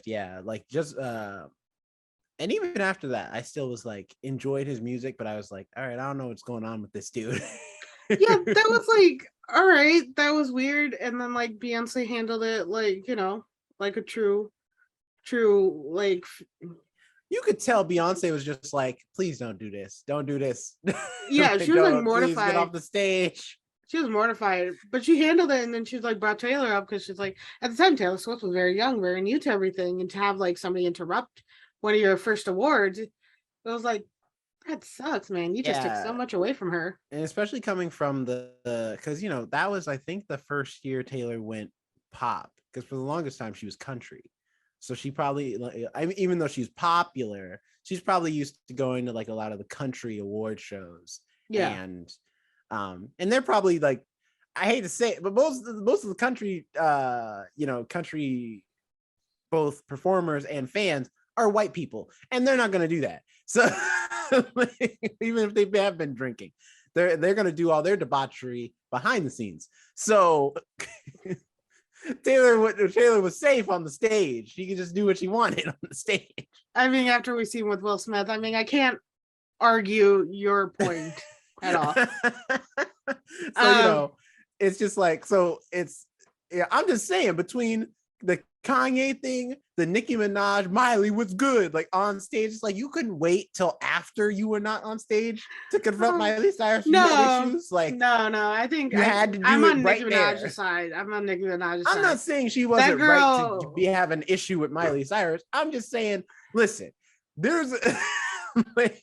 yeah, like just and even after that, I still was like enjoyed his music, but I was like, all right, I don't know what's going on with this dude. Yeah, that was like, all right, that was weird. And then like Beyonce handled it like, like a true like, you could tell Beyonce was just like, please don't do this. Don't do this. Yeah, she was like mortified. Please get off the stage. She was mortified, but she handled it. And then she's like brought Taylor up because she's like, at the time, Taylor Swift was very young, very new to everything. And to have like somebody interrupt one of your first awards, it was like, that sucks, man. You just took so much away from her. And especially coming from because, that was, I think, the first year Taylor went pop, because for the longest time she was country. So she probably, even though she's popular, she's probably used to going to like a lot of the country award shows. Yeah. And they're probably like, I hate to say it, but most of the country, country, both performers and fans are white people, and they're not going to do that. So even if they have been drinking, they're going to do all their debauchery behind the scenes. So Taylor was safe on the stage. She could just do what she wanted on the stage. I mean, after we seen with Will Smith, I mean, I can't argue your point at all. So, it's just like, so it's, I'm just saying, between the Kanye thing, the Nicki Minaj, Miley was good. Like on stage, it's like you couldn't wait till after you were not on stage to confront Miley Cyrus. No issues. Like no, I think you had to do I'm it on right Nicki Minaj's side. I'm on Nicki Minaj's side. I'm not saying she wasn't right to be having an issue with Miley Cyrus. I'm just saying, listen, there's like,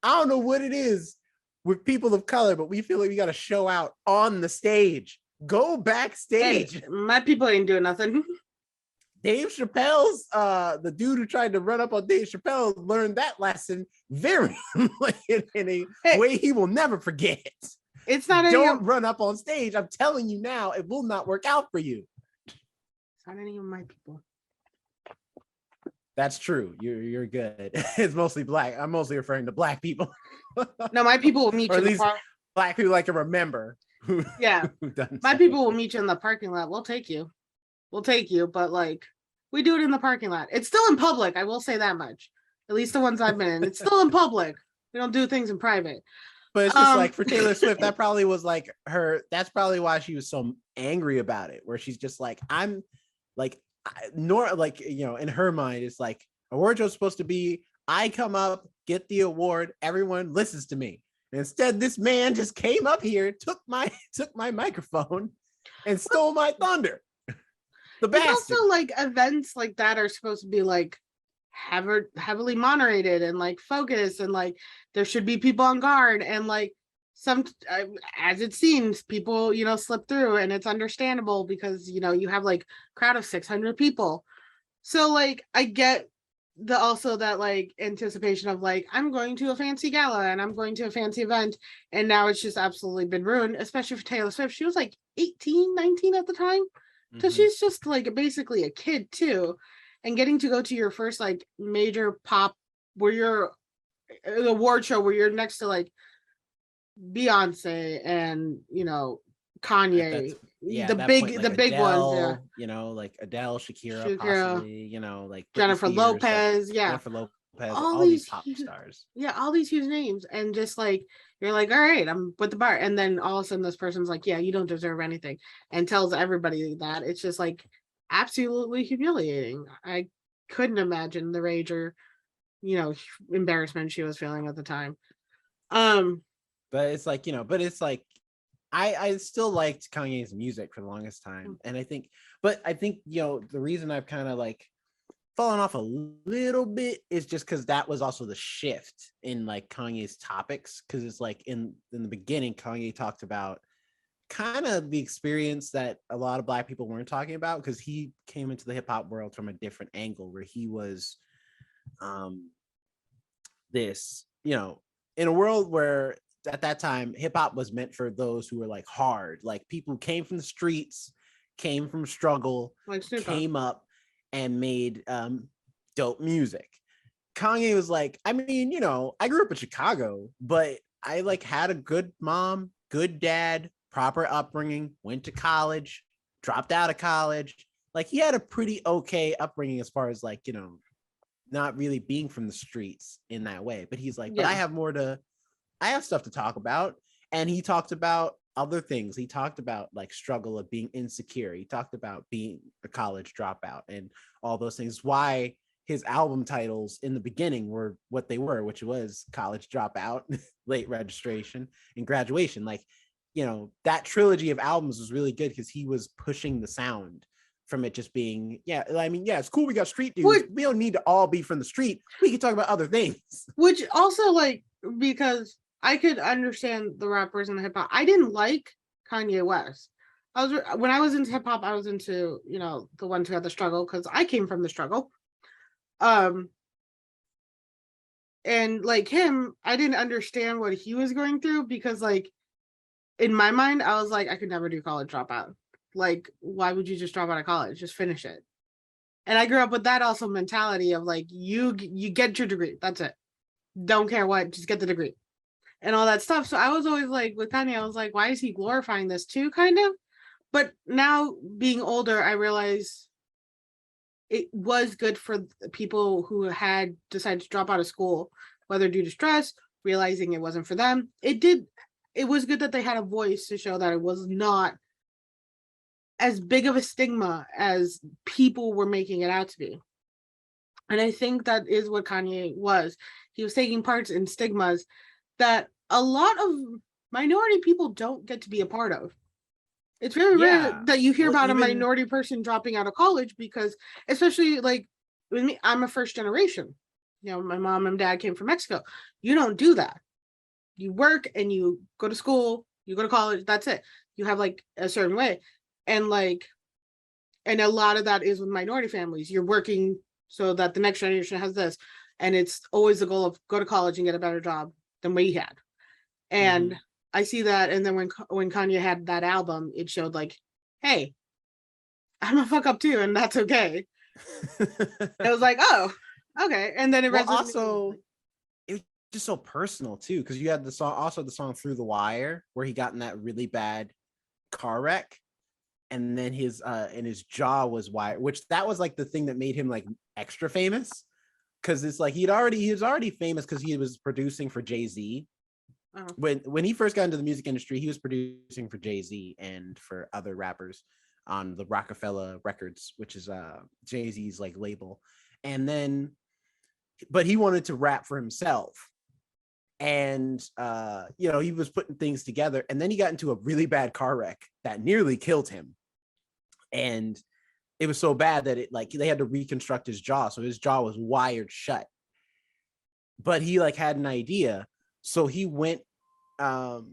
I don't know what it is with people of color, but we feel like we got to show out on the stage. Go backstage. Hey, my people ain't doing nothing. Dave Chappelle's the dude who tried to run up on Dave Chappelle learned that lesson very in a way he will never forget. It's not don't run up on stage. I'm telling you now, it will not work out for you. It's not any of my people. That's true. You're good. It's mostly black. I'm mostly referring to black people. No, my people will meet you in the park. Black people like to remember. Yeah, my people will meet you in the parking lot. We'll take you, but like, we do it in the parking lot. It's still in public, I will say that much. At least the ones I've been in. It's still in public. We don't do things in private. But it's just like for Taylor Swift, that probably was like that's probably why she was so angry about it, where she's just like, I'm like, in her mind, it's like award show's supposed to be, I come up, get the award, everyone listens to me. And instead, this man just came up here, took my microphone and stole my thunder. It's also like events like that are supposed to be like heavily moderated and like focused, and like there should be people on guard, and like some as it seems, people slip through, and it's understandable because you have like crowd of 600 people. So like I get the also that like anticipation of like I'm going to a fancy gala and I'm going to a fancy event, and now it's just absolutely been ruined, especially for Taylor Swift. She was like 18, 19 at the time. So she's just like basically a kid too. And getting to go to your first like major pop where you're an award show where you're next to like Beyonce and At Kanye, that at the that point, like big ones, yeah. Adele, like Adele, Shakira, Shakira, possibly, like Britney Jennifer Spears, like Lopez, yeah. Jennifer Lopez, All all these these pop stars. yeah, all these huge names, and just like you're like, all right, I'm with the bar, and then all of a sudden this person's like, yeah, you don't deserve anything, and tells everybody that. It's just like absolutely humiliating. I couldn't imagine the rage or embarrassment she was feeling at the time. But it's like, but it's like I still liked Kanye's music for the longest time. And I think the reason I've kind of like fallen off a little bit is just because that was also the shift in like Kanye's topics. Cause it's like in the beginning, Kanye talked about kind of the experience that a lot of Black people weren't talking about, because he came into the hip hop world from a different angle where he was this, in a world where at that time hip hop was meant for those who were like hard, like people who came from the streets, came from struggle, like came up and made dope music. Kanye was like, I mean, I grew up in Chicago, but I like had a good mom, good dad, proper upbringing, went to college, dropped out of college. Like he had a pretty okay upbringing as far as like, not really being from the streets in that way. But he's like, but I have stuff to talk about. And he talked about other things. He talked about like struggle of being insecure. He talked about being a college dropout and all those things. Why his album titles in the beginning were what they were, which was College Dropout, Late Registration, and Graduation. Like, that trilogy of albums was really good because he was pushing the sound from it just being, it's cool. We got street dudes. We don't need to all be from the street. We can talk about other things. Which also like, because I could understand the rappers and the hip hop. I didn't like Kanye West. When I was into hip hop, I was into, the ones who had the struggle because I came from the struggle. And like him, I didn't understand what he was going through because like in my mind, I was like, I could never do college dropout. Like, why would you just drop out of college? Just finish it. And I grew up with that also mentality of like, you get your degree. That's it. Don't care what, just get the degree. And all that stuff. So I was always like, with Kanye, I was like, why is he glorifying this too, kind of? But now being older, I realize it was good for people who had decided to drop out of school, whether due to stress, realizing it wasn't for them. It was good that they had a voice to show that it was not as big of a stigma as people were making it out to be. And I think that is what Kanye was. He was taking parts in stigmas that a lot of minority people don't get to be a part of. It's very rare that you hear about a minority person dropping out of college because, especially like with me, I'm a first generation. My mom and dad came from Mexico. You don't do that. You work and you go to school, you go to college, that's it. You have like a certain way. And like, and a lot of that is with minority families. You're working so that the next generation has this. And it's always the goal of go to college and get a better job than we had. And I see that. And then when Kanye had that album, it showed like, hey, I'm a fuck up too, and that's okay. It was like, oh, okay. And then it also, it was just so personal too, because you had the song Through the Wire, where he got in that really bad car wreck. And then his jaw was wired, which that was like the thing that made him like extra famous. Cause it's like he was already famous because he was producing for Jay-Z. When he first got into the music industry, he was producing for Jay-Z and for other rappers on the Rockefeller Records, which is Jay-Z's like label. And then, but he wanted to rap for himself. And he was putting things together, and then he got into a really bad car wreck that nearly killed him. And it was so bad that it like they had to reconstruct his jaw, so his jaw was wired shut. But he like had an idea, so he went to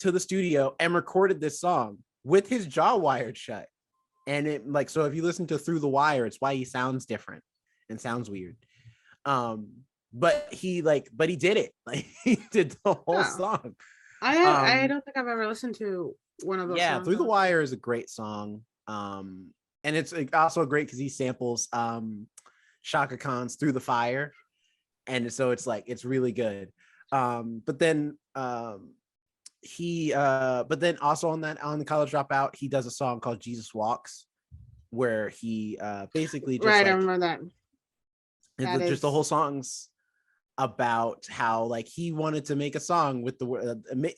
the studio and recorded this song with his jaw wired shut. And it like, so if you listen to Through the Wire, it's why he sounds different and sounds weird. But he did it. Like he did the whole song. I don't think I've ever listened to one of those songs. Through the Wire is a great song. And it's also great because he samples Shaka Khan's Through the Fire. And so it's like, it's really good. But then also on the College Dropout, he does a song called Jesus Walks, where he basically just I remember that. Just the whole song's about how like he wanted to make a song with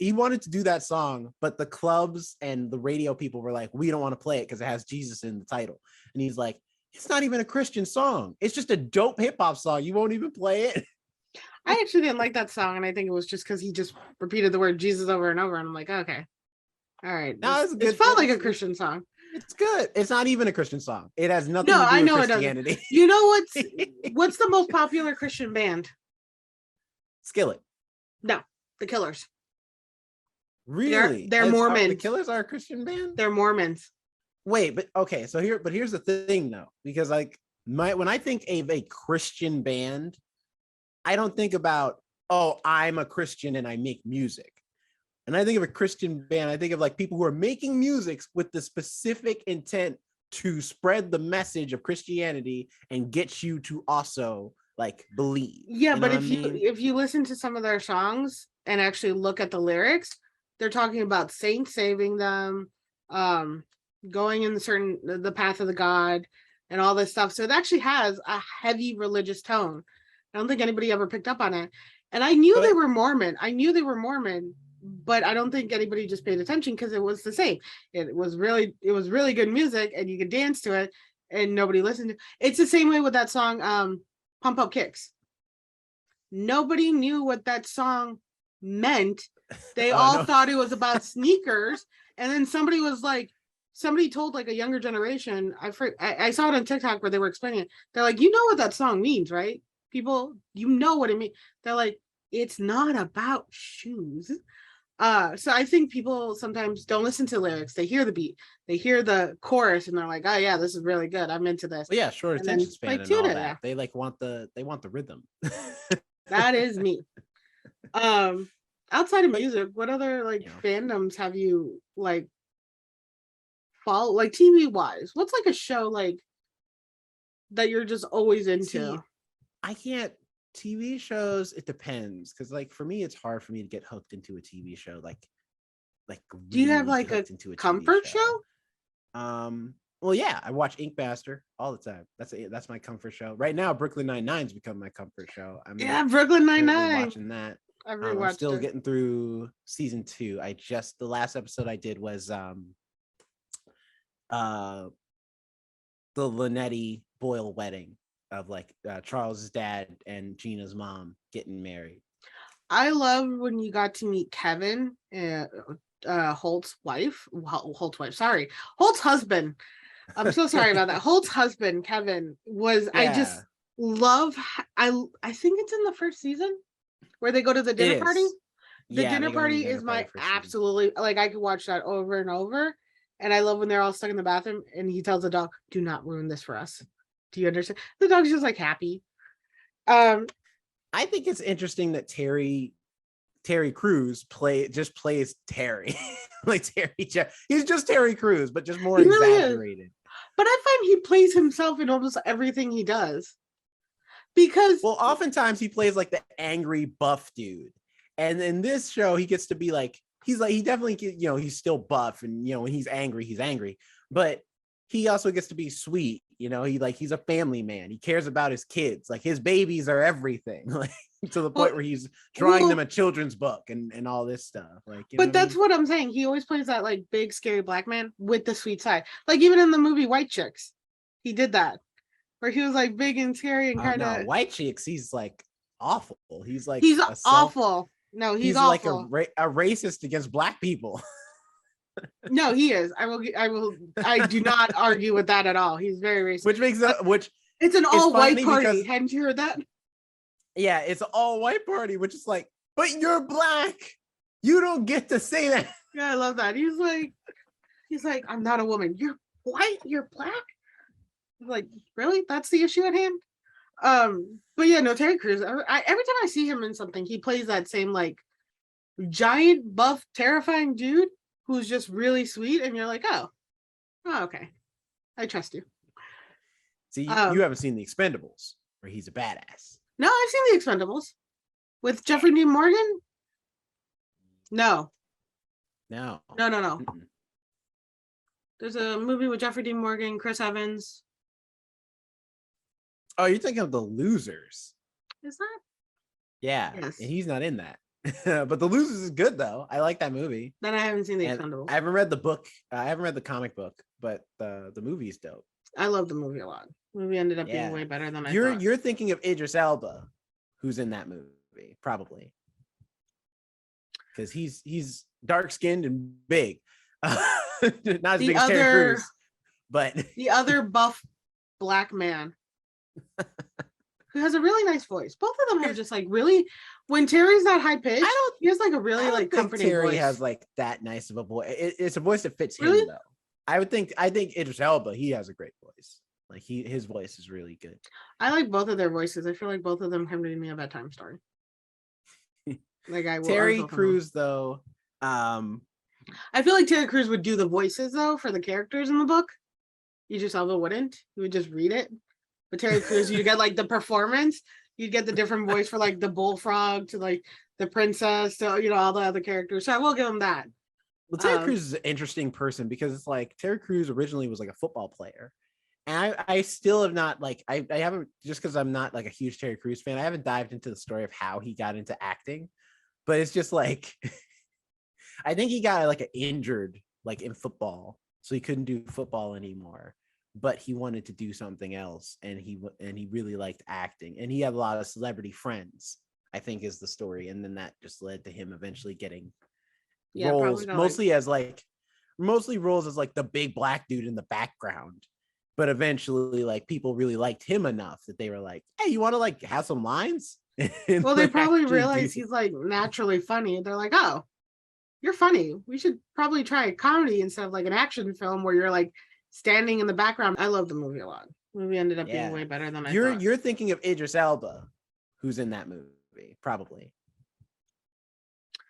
he wanted to do that song, but the clubs and the radio people were like, we don't want to play it because it has Jesus in the title. And he's like, it's not even a Christian song, it's just a dope hip-hop song, you won't even play it. I actually didn't like that song, and I think it was just because he just repeated the word Jesus over and over, and I'm like, okay, all right, it felt like a Christian song. It's good. It's not even a Christian song. It has nothing to do with Christianity. You know what's the most popular Christian band? Skillet. No, the Killers. Really? They're Mormons. The Killers are a Christian band? They're Mormons. Wait, but okay, so here's the thing though, because like when I think of a Christian band, I don't think about, oh, I'm a Christian and I make music. And I think of a Christian band, I think of like people who are making music with the specific intent to spread the message of Christianity and get you to also like believe. Yeah, but if you listen to some of their songs and actually look at the lyrics, they're talking about saints saving them, going in the path of the God and all this stuff. So it actually has a heavy religious tone. I don't think anybody ever picked up on it. And I knew they were Mormon. But I don't think anybody just paid attention because it was the same. It was really good music and you could dance to it and nobody listened to it. It's the same way with that song, Pump Up Kicks. Nobody knew what that song meant. They all thought it was about sneakers. And then somebody told like a younger generation, I saw it on TikTok where they were explaining it. They're like, you know what that song means, right? People, you know what it means. They're like, it's not about shoes. So I think people sometimes don't listen to lyrics. They hear the beat, they hear the chorus, and they're like, "Oh yeah, this is really good. I'm into this." Well, yeah, short attention span and all that. Yeah. They like want the rhythm. That is me. Outside of music, what other fandoms have you like follow, like TV wise? What's like a show like that you're just always into? I can't. TV shows, it depends, because like for me it's hard for me to get hooked into a TV show like do you have like a comfort show? Well, yeah, I watch Ink Master all the time. That's my comfort show right now. Brooklyn Nine-Nine's become my comfort show. Brooklyn Nine-Nine, watching that. I'm still getting through season 2. The last episode I did was the Linetti Boyle wedding of like Charles's dad and Gina's mom getting married. I love when you got to meet Kevin, Holt's husband. I'm so sorry about that. Holt's husband, Kevin, was I just love. I think it's in the first season where they go to the dinner party. The dinner party is my absolutely, like, I could watch that over and over. And I love when they're all stuck in the bathroom and he tells the dog, "Do not ruin this for us." Do you understand? The dog's just like happy. I think it's interesting that Terry Crews plays Terry. Like he's just Terry Crews, but just more exaggerated. Really, but I find he plays himself in almost everything he does. Because oftentimes he plays like the angry buff dude. And in this show, he gets to be like, he definitely, he's still buff, and when he's angry, but he also gets to be sweet. He's a family man. He cares about his kids. Like his babies are everything. Like to the point where he's drawing them a children's book and all this stuff. Like, but that's what I'm saying. He always plays that like big scary black man with the sweet side. Like even in the movie White Chicks, he did that, where he was like big and scary and kind of. White Chicks, he's like awful. He's awful. No, he's awful. Like a racist against black people. No, he is. I do not argue with that at all. He's very racist. It's an all white party. Hadn't you heard that? Yeah, it's an all white party, which is like, but you're black. You don't get to say that. Yeah, I love that. He's like, I'm not a woman. white, you're black. Like, really? That's the issue at hand? But yeah, no, Terry Crews. Every time I see him in something, he plays that same like giant, buff, terrifying dude who's just really sweet, and you're like, oh, okay, I trust you. See, you haven't seen The Expendables, where he's a badass. No, I've seen The Expendables with Jeffrey Dean Morgan. No. Mm-mm. There's a movie with Jeffrey Dean Morgan, Chris Evans. Oh, you're thinking of The Losers. Is that? Yeah, yes. And he's not in that. But The Losers is good though. I like that movie. Then I haven't seen The Expendables. I haven't read the book. I haven't read the comic book, but the movie's dope. I love the movie a lot. The movie ended up being way better than I thought. You're thinking of Idris Elba, who's in that movie, probably. Because he's dark-skinned and big. Not as big as Terry Crews, but the other buff black man who has a really nice voice. Both of them have just like really, when Terry's that high pitched, he has like a really like comforting Terry voice. has like that nice of a voice. It's a voice that fits him though. I think Idris Elba, he has a great voice. Like his voice is really good. I like both of their voices. I feel like both of them come to me a bedtime story. Like Terry Crews though. I feel like Terry Crews would do the voices though for the characters in the book. Idris Elba wouldn't. He would just read it. But Terry Crews, you get like the performance. You'd get the different voice for like the bullfrog to like the princess to all the other characters. So I will give him that. Well, Terry Crews is an interesting person because it's like Terry Crews originally was like a football player. And I still have not like I haven't, just because I'm not like a huge Terry Crews fan, I haven't dived into the story of how he got into acting. But it's just like I think he got like injured like in football, so he couldn't do football anymore. But he wanted to do something else, and he really liked acting, and he had a lot of celebrity friends, I think is the story, and then that just led to him eventually getting roles, mostly roles as like the big black dude in the background. But eventually, like people really liked him enough that they were like, "Hey, you want to like have some lines?" Well, they probably realize he's like naturally funny, and they're like, "Oh, you're funny. We should probably try a comedy instead of like an action film where you're like standing in the background." I love the movie a lot. The movie ended up being way better than I thought. You're thinking of Idris Elba, who's in that movie, probably.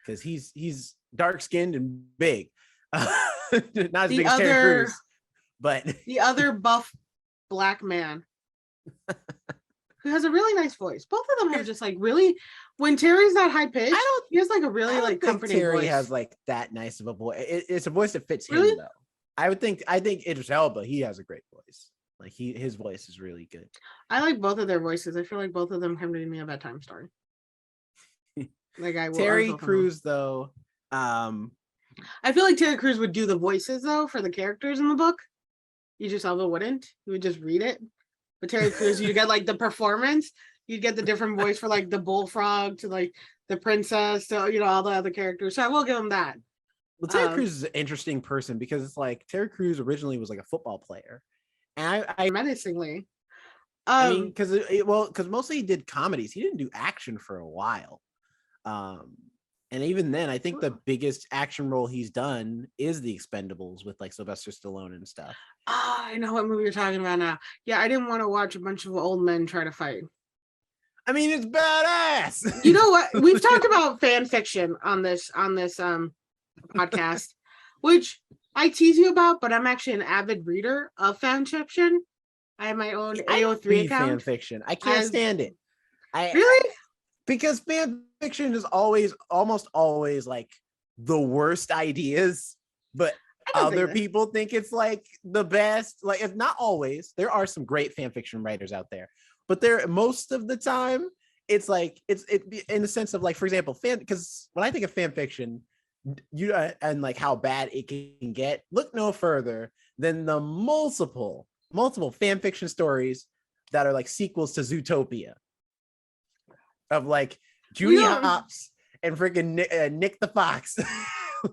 Because he's dark-skinned and big. Not as big as Terry Crews, but the other buff black man who has a really nice voice. Both of them have just like really, when Terry's that high pitched, he has like a really like comforting Terry voice. has like that nice of a voice. It's a voice that fits him though. I think Idris Elba, he has a great voice. Like his voice is really good. I like both of their voices. I feel like both of them come to me a bedtime story. Like Terry Crews though. I feel like Terry Crews would do the voices though for the characters in the book. Idris Elba wouldn't. He would just read it. But Terry Crews, you get like the performance. You'd get the different voice for like the bullfrog to like the princess to all the other characters. So I will give him that. Well, Terry Crews is an interesting person because it's like Terry Crews originally was like a football player, and I menacingly. I mean, because mostly he did comedies. He didn't do action for a while. And even then, I think the biggest action role he's done is The Expendables with like Sylvester Stallone and stuff. I know what movie you're talking about now. Yeah, I didn't want to watch a bunch of old men try to fight. I mean, it's badass. You know what? We've talked about fan fiction on this podcast, which I tease you about, but I'm actually an avid reader of fan fiction. I have my own AO3 account. Fan fiction. I can't stand it. Really? Because fan fiction is almost always like the worst ideas, but other people think it's like the best. Like, it's not always. There are some great fan fiction writers out there, but most of the time it's like it's in the sense of like, for example, because when I think of fan fiction, and like how bad it can get, look no further than the multiple fan fiction stories that are like sequels to Zootopia. Of like Judy Hopps and freaking Nick the Fox.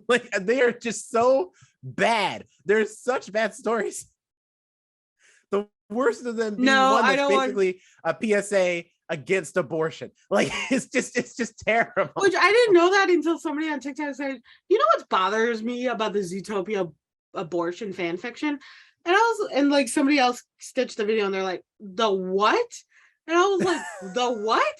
Like, they are just so bad. They're such bad stories. The worst of them being one that's basically a PSA against abortion. Like, it's just terrible. Which I didn't know that until somebody on TikTok said, you know what bothers me about the Zootopia abortion fan fiction? And I was, and like somebody else stitched the video and they're like, the what? And I was like, the what?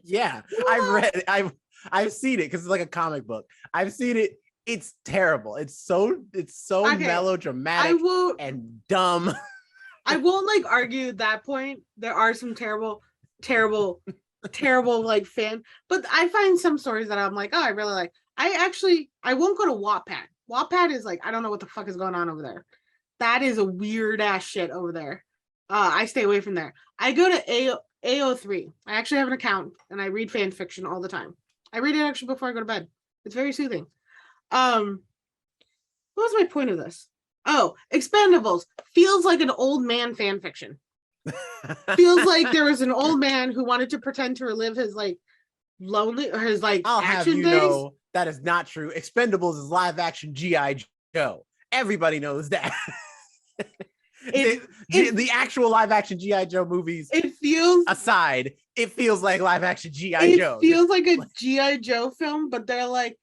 Yeah, What? I've seen it because it's like a comic book. I've seen it. It's terrible. It's so Okay, I melodramatic won't and dumb. I won't like argue that point. There are some terrible, terrible, terrible like fan, but I find some stories that I'm like, oh, I really like. I won't go to Wattpad. Wattpad is like, I don't know what the fuck is going on over there. That is a weird ass shit over there. I stay away from there. I go to AO3. I actually have an account and I read fan fiction all the time. I read it actually before I go to bed. It's very soothing. What was my point of this? Oh, Expendables feels like an old man fan fiction. Feels like there was an old man who wanted to pretend to relive his like lonely or his like I'll have action you days. know that is not true. Expendables is live action GI Joe. Everybody knows that. The actual live action GI Joe movies, it feels aside, it feels like live action GI Joe. It feels like a GI Joe film, but they're like,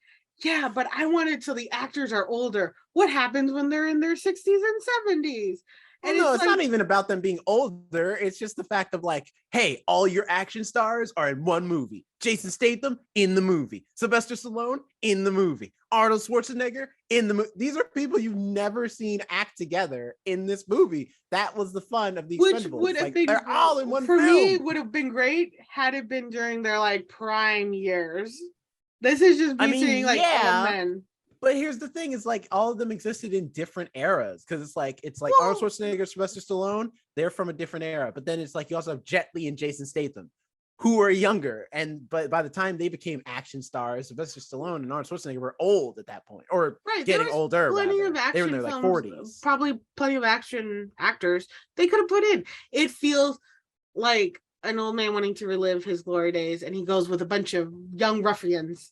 yeah, but I want it till the actors are older. What happens when they're in their 60s and 70s? And no, it's like, not even about them being older. It's just the fact of like, hey, all your action stars are in one movie. Jason Statham in the movie. Sylvester Stallone in the movie. Arnold Schwarzenegger in the movie. These are people you've never seen act together in this movie. That was the fun of the Expendables. Would have like, been, they're all in one for film. me, would have been great had it been during their like prime years. This is just me seeing like old men. But here's the thing: is like all of them existed in different eras because it's like Arnold Schwarzenegger, Sylvester Stallone. They're from a different era. But then it's like you also have Jet Li and Jason Statham, who are younger. But by the time they became action stars, Sylvester Stallone and Arnold Schwarzenegger were old at that point, or getting older. Plenty of action. They were in their like 40s. Probably plenty of action actors they could have put in. It feels like an old man wanting to relive his glory days, and he goes with a bunch of young ruffians.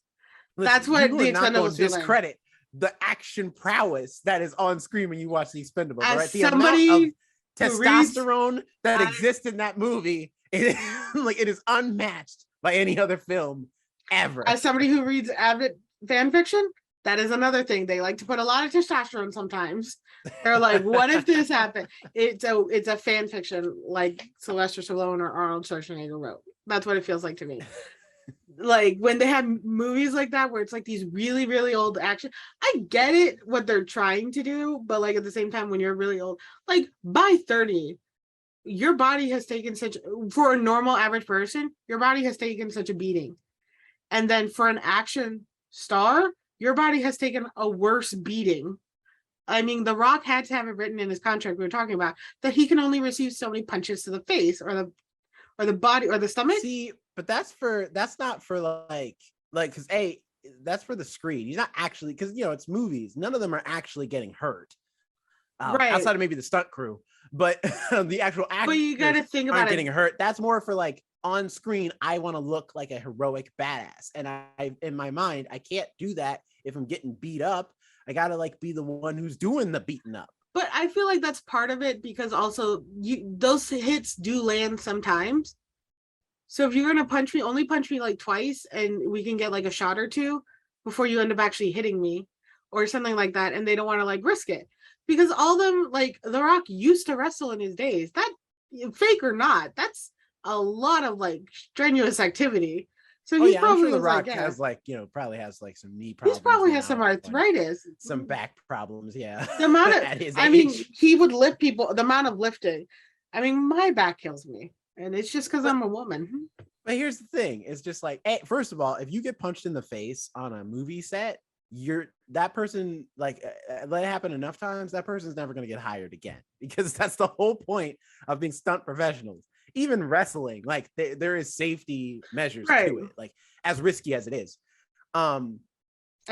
Listen, that's what the Expendables discredit the action prowess that is on screen when you watch the Expendables. As right? The somebody amount of testosterone that exists in that movie, it is unmatched by any other film ever. As somebody who reads avid fan fiction, that is another thing. They like to put a lot of testosterone sometimes. They're like, what if this happened? It's a fan fiction like Sylvester Stallone or Arnold Schwarzenegger wrote. That's what it feels like to me. Like when they have movies like that where it's like these really really old action, I get it what they're trying to do, but like at the same time when you're really old, like by 30 your body has taken for a normal average person, your body has taken such a beating, and then for an action star your body has taken a worse beating. I mean, The Rock had to have it written in his contract we were talking about that he can only receive so many punches to the face or the body or the stomach. See, but that's not for like because that's for the screen. He's not actually, because it's movies. None of them are actually getting hurt, right? Outside of maybe the stunt crew, but the actual actors. But you got to think about getting hurt. That's more for like on screen. I want to look like a heroic badass, and I in my mind I can't do that if I'm getting beat up. I gotta like be the one who's doing the beating up. But I feel like that's part of it because also those hits do land sometimes. So if you're gonna punch me, only punch me like twice, and we can get like a shot or two before you end up actually hitting me, or something like that. And they don't want to like risk it because all them like The Rock used to wrestle in his days. That fake or not, that's a lot of like strenuous activity. So he's probably I'm sure The Rock has like probably has like some knee problems. He probably has some arthritis, some back problems. Yeah, the amount of mean, he would lift people. The amount of lifting. I mean, my back kills me. And it's just because I'm a woman. But here's the thing. It's just like, hey, first of all, if you get punched in the face on a movie set, that person, like, let it happen enough times, that person's never going to get hired again. Because that's the whole point of being stunt professionals. Even wrestling, like, there is safety measures to it. Like, as risky as it is. I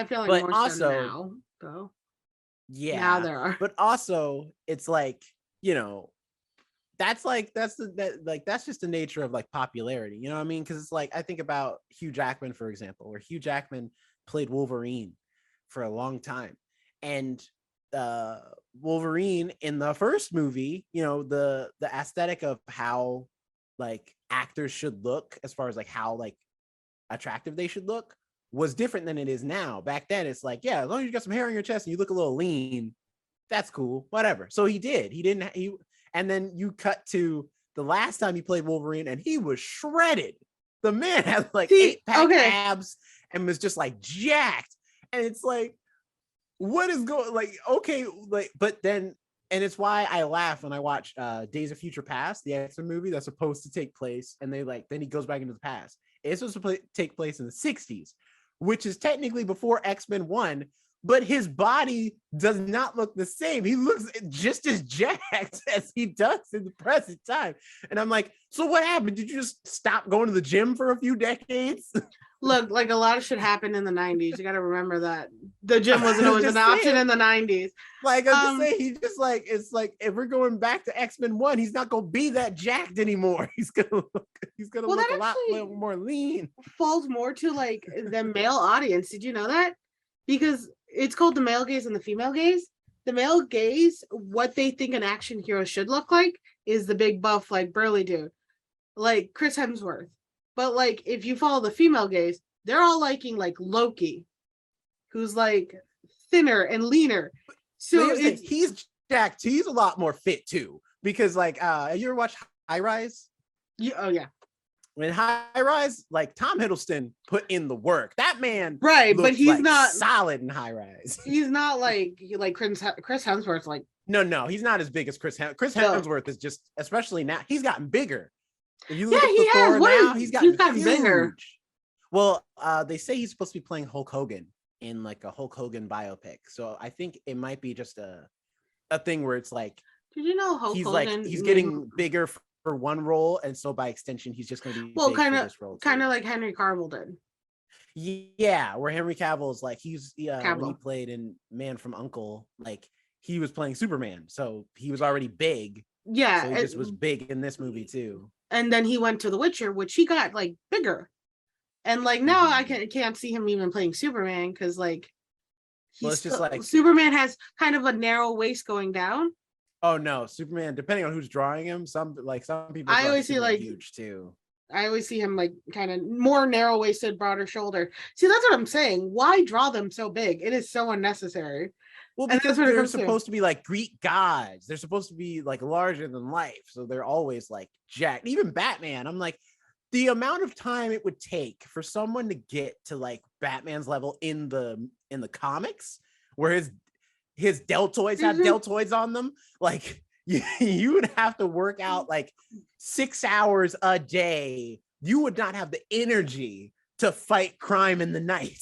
feel like more also, so now, though. Yeah. Now there are. But also, it's like, that's just the nature of like popularity, you know what I mean? Because it's like I think about Hugh Jackman, for example, where Hugh Jackman played Wolverine for a long time, and Wolverine in the first movie, the aesthetic of how like actors should look as far as like how like attractive they should look was different than it is now. Back then, it's like, yeah, as long as you got some hair on your chest and you look a little lean, That's cool. Whatever. So he did. He didn't. And then you cut to the last time he played Wolverine, and he was shredded. The man had like 8-pack abs and was just like jacked. And it's like, what is going like? Okay, like, but then, and it's why I laugh when I watch Days of Future Past, the X-Men movie that's supposed to take place, and they like then he goes back into the past. It's supposed to take place in the 60s, which is technically before X-Men 1. But his body does not look the same. He looks just as jacked as he does in the present time. And I'm like, so what happened? Did you just stop going to the gym for a few decades? Look, like a lot of shit happened in the 90s. You got to remember that. The gym wasn't always an option in the 90s. Like, I'm just saying, he's just like, it's like, if we're going back to X-Men 1, he's not going to be that jacked anymore. He's going to look a lot more lean. Falls more to like the male audience. Did you know that? Because it's called the male gaze and the female gaze. The male gaze, what they think an action hero should look like is the big buff, like burly dude, like Chris Hemsworth. But like, if you follow the female gaze, they're all liking like Loki, who's like thinner and leaner. So he's jacked. He's a lot more fit too, because like, you ever watch High Rise? Oh yeah. When High Rise, like Tom Hiddleston put in the work. That man, right? But he's like not solid in High Rise. He's not like Chris Hemsworth. Like no, he's not as big as Chris Hemsworth is just, especially now, he's gotten bigger. If you look at the Thor now, he's gotten bigger. Well, they say he's supposed to be playing Hulk Hogan in like a Hulk Hogan biopic. So I think it might be just a thing where it's like, did you know Hulk he's Hogan? Like he's getting bigger for one role, and so by extension he's just going to be kind of like Henry Cavill did. Yeah, where Henry Cavill is like, when he played in Man from U.N.C.L.E., like he was playing Superman, so he was already big. Yeah, so he just was big in this movie too. And then he went to The Witcher, which he got like bigger. And like now I can't see him even playing Superman because like it's just like Superman has kind of a narrow waist going down. Oh no, Superman, depending on who's drawing him, some people I always see like huge too. I always see him like kind of more narrow-waisted, broader shoulder. See, that's what I'm saying. Why draw them so big? It is so unnecessary. Well, because they're supposed to be like Greek gods. They're supposed to be like larger than life. So they're always like jacked. Even Batman, I'm like, the amount of time it would take for someone to get to like Batman's level in the comics, where his deltoids have deltoids on them, like you would have to work out like 6 hours a day. You would not have the energy to fight crime in the night.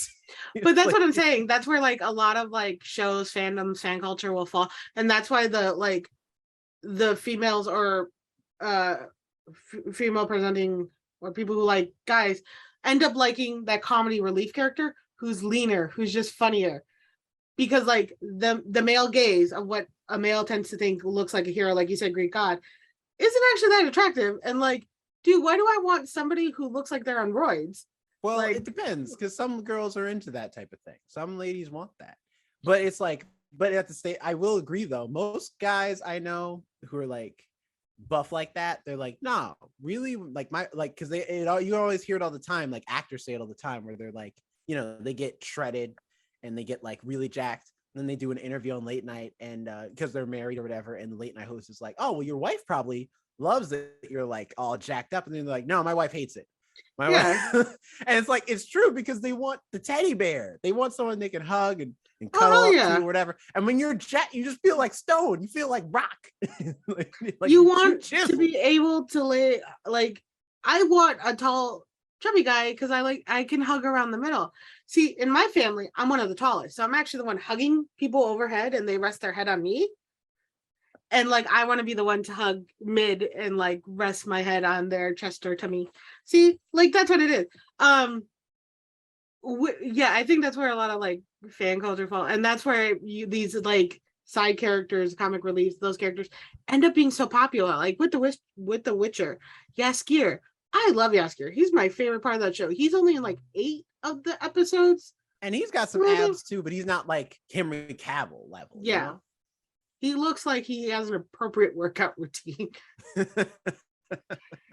But that's what I'm saying. That's where like a lot of like shows, fandoms, fan culture will fall, and that's why the females or female presenting or people who like guys end up liking that comedy relief character who's leaner, who's just funnier, because like the male gaze of what a male tends to think looks like a hero, like you said, Greek god, isn't actually that attractive. And like, dude, why do I want somebody who looks like they're on roids? Well, like, it depends, because some girls are into that type of thing. Some ladies want that. But it's like, but at the state, I will agree though, most guys I know who are like buff like that, they're like, no, really, like because you always hear it all the time, like actors say it all the time, where they're like, you know, they get shredded and they get like really jacked. And then they do an interview on late night, and because they're married or whatever, and the late night host is like, oh, well, your wife probably loves that you're like all jacked up. And then they're like, no, my wife hates it. My wife. And it's like, it's true, because they want the teddy bear. They want someone they can hug and cuddle up to or whatever. And when you're jacked, you just feel like stone. You feel like rock. like you want to be able to lay, like, I want a tall, chubby guy because I can hug around the middle. See, in my family, I'm one of the tallest, so I'm actually the one hugging people overhead, and they rest their head on me. And like, I want to be the one to hug mid and like rest my head on their chest or tummy. See, like that's what it is. Yeah, I think that's where a lot of like fan culture fall, and that's where these like side characters, comic reliefs, those characters end up being so popular. Like with the Witcher, Jaskier. I love Jaskier. He's my favorite part of that show. He's only in like 8 of the episodes, and he's got some abs too, but he's not like Henry Cavill level. Yeah. You know? He looks like he has an appropriate workout routine.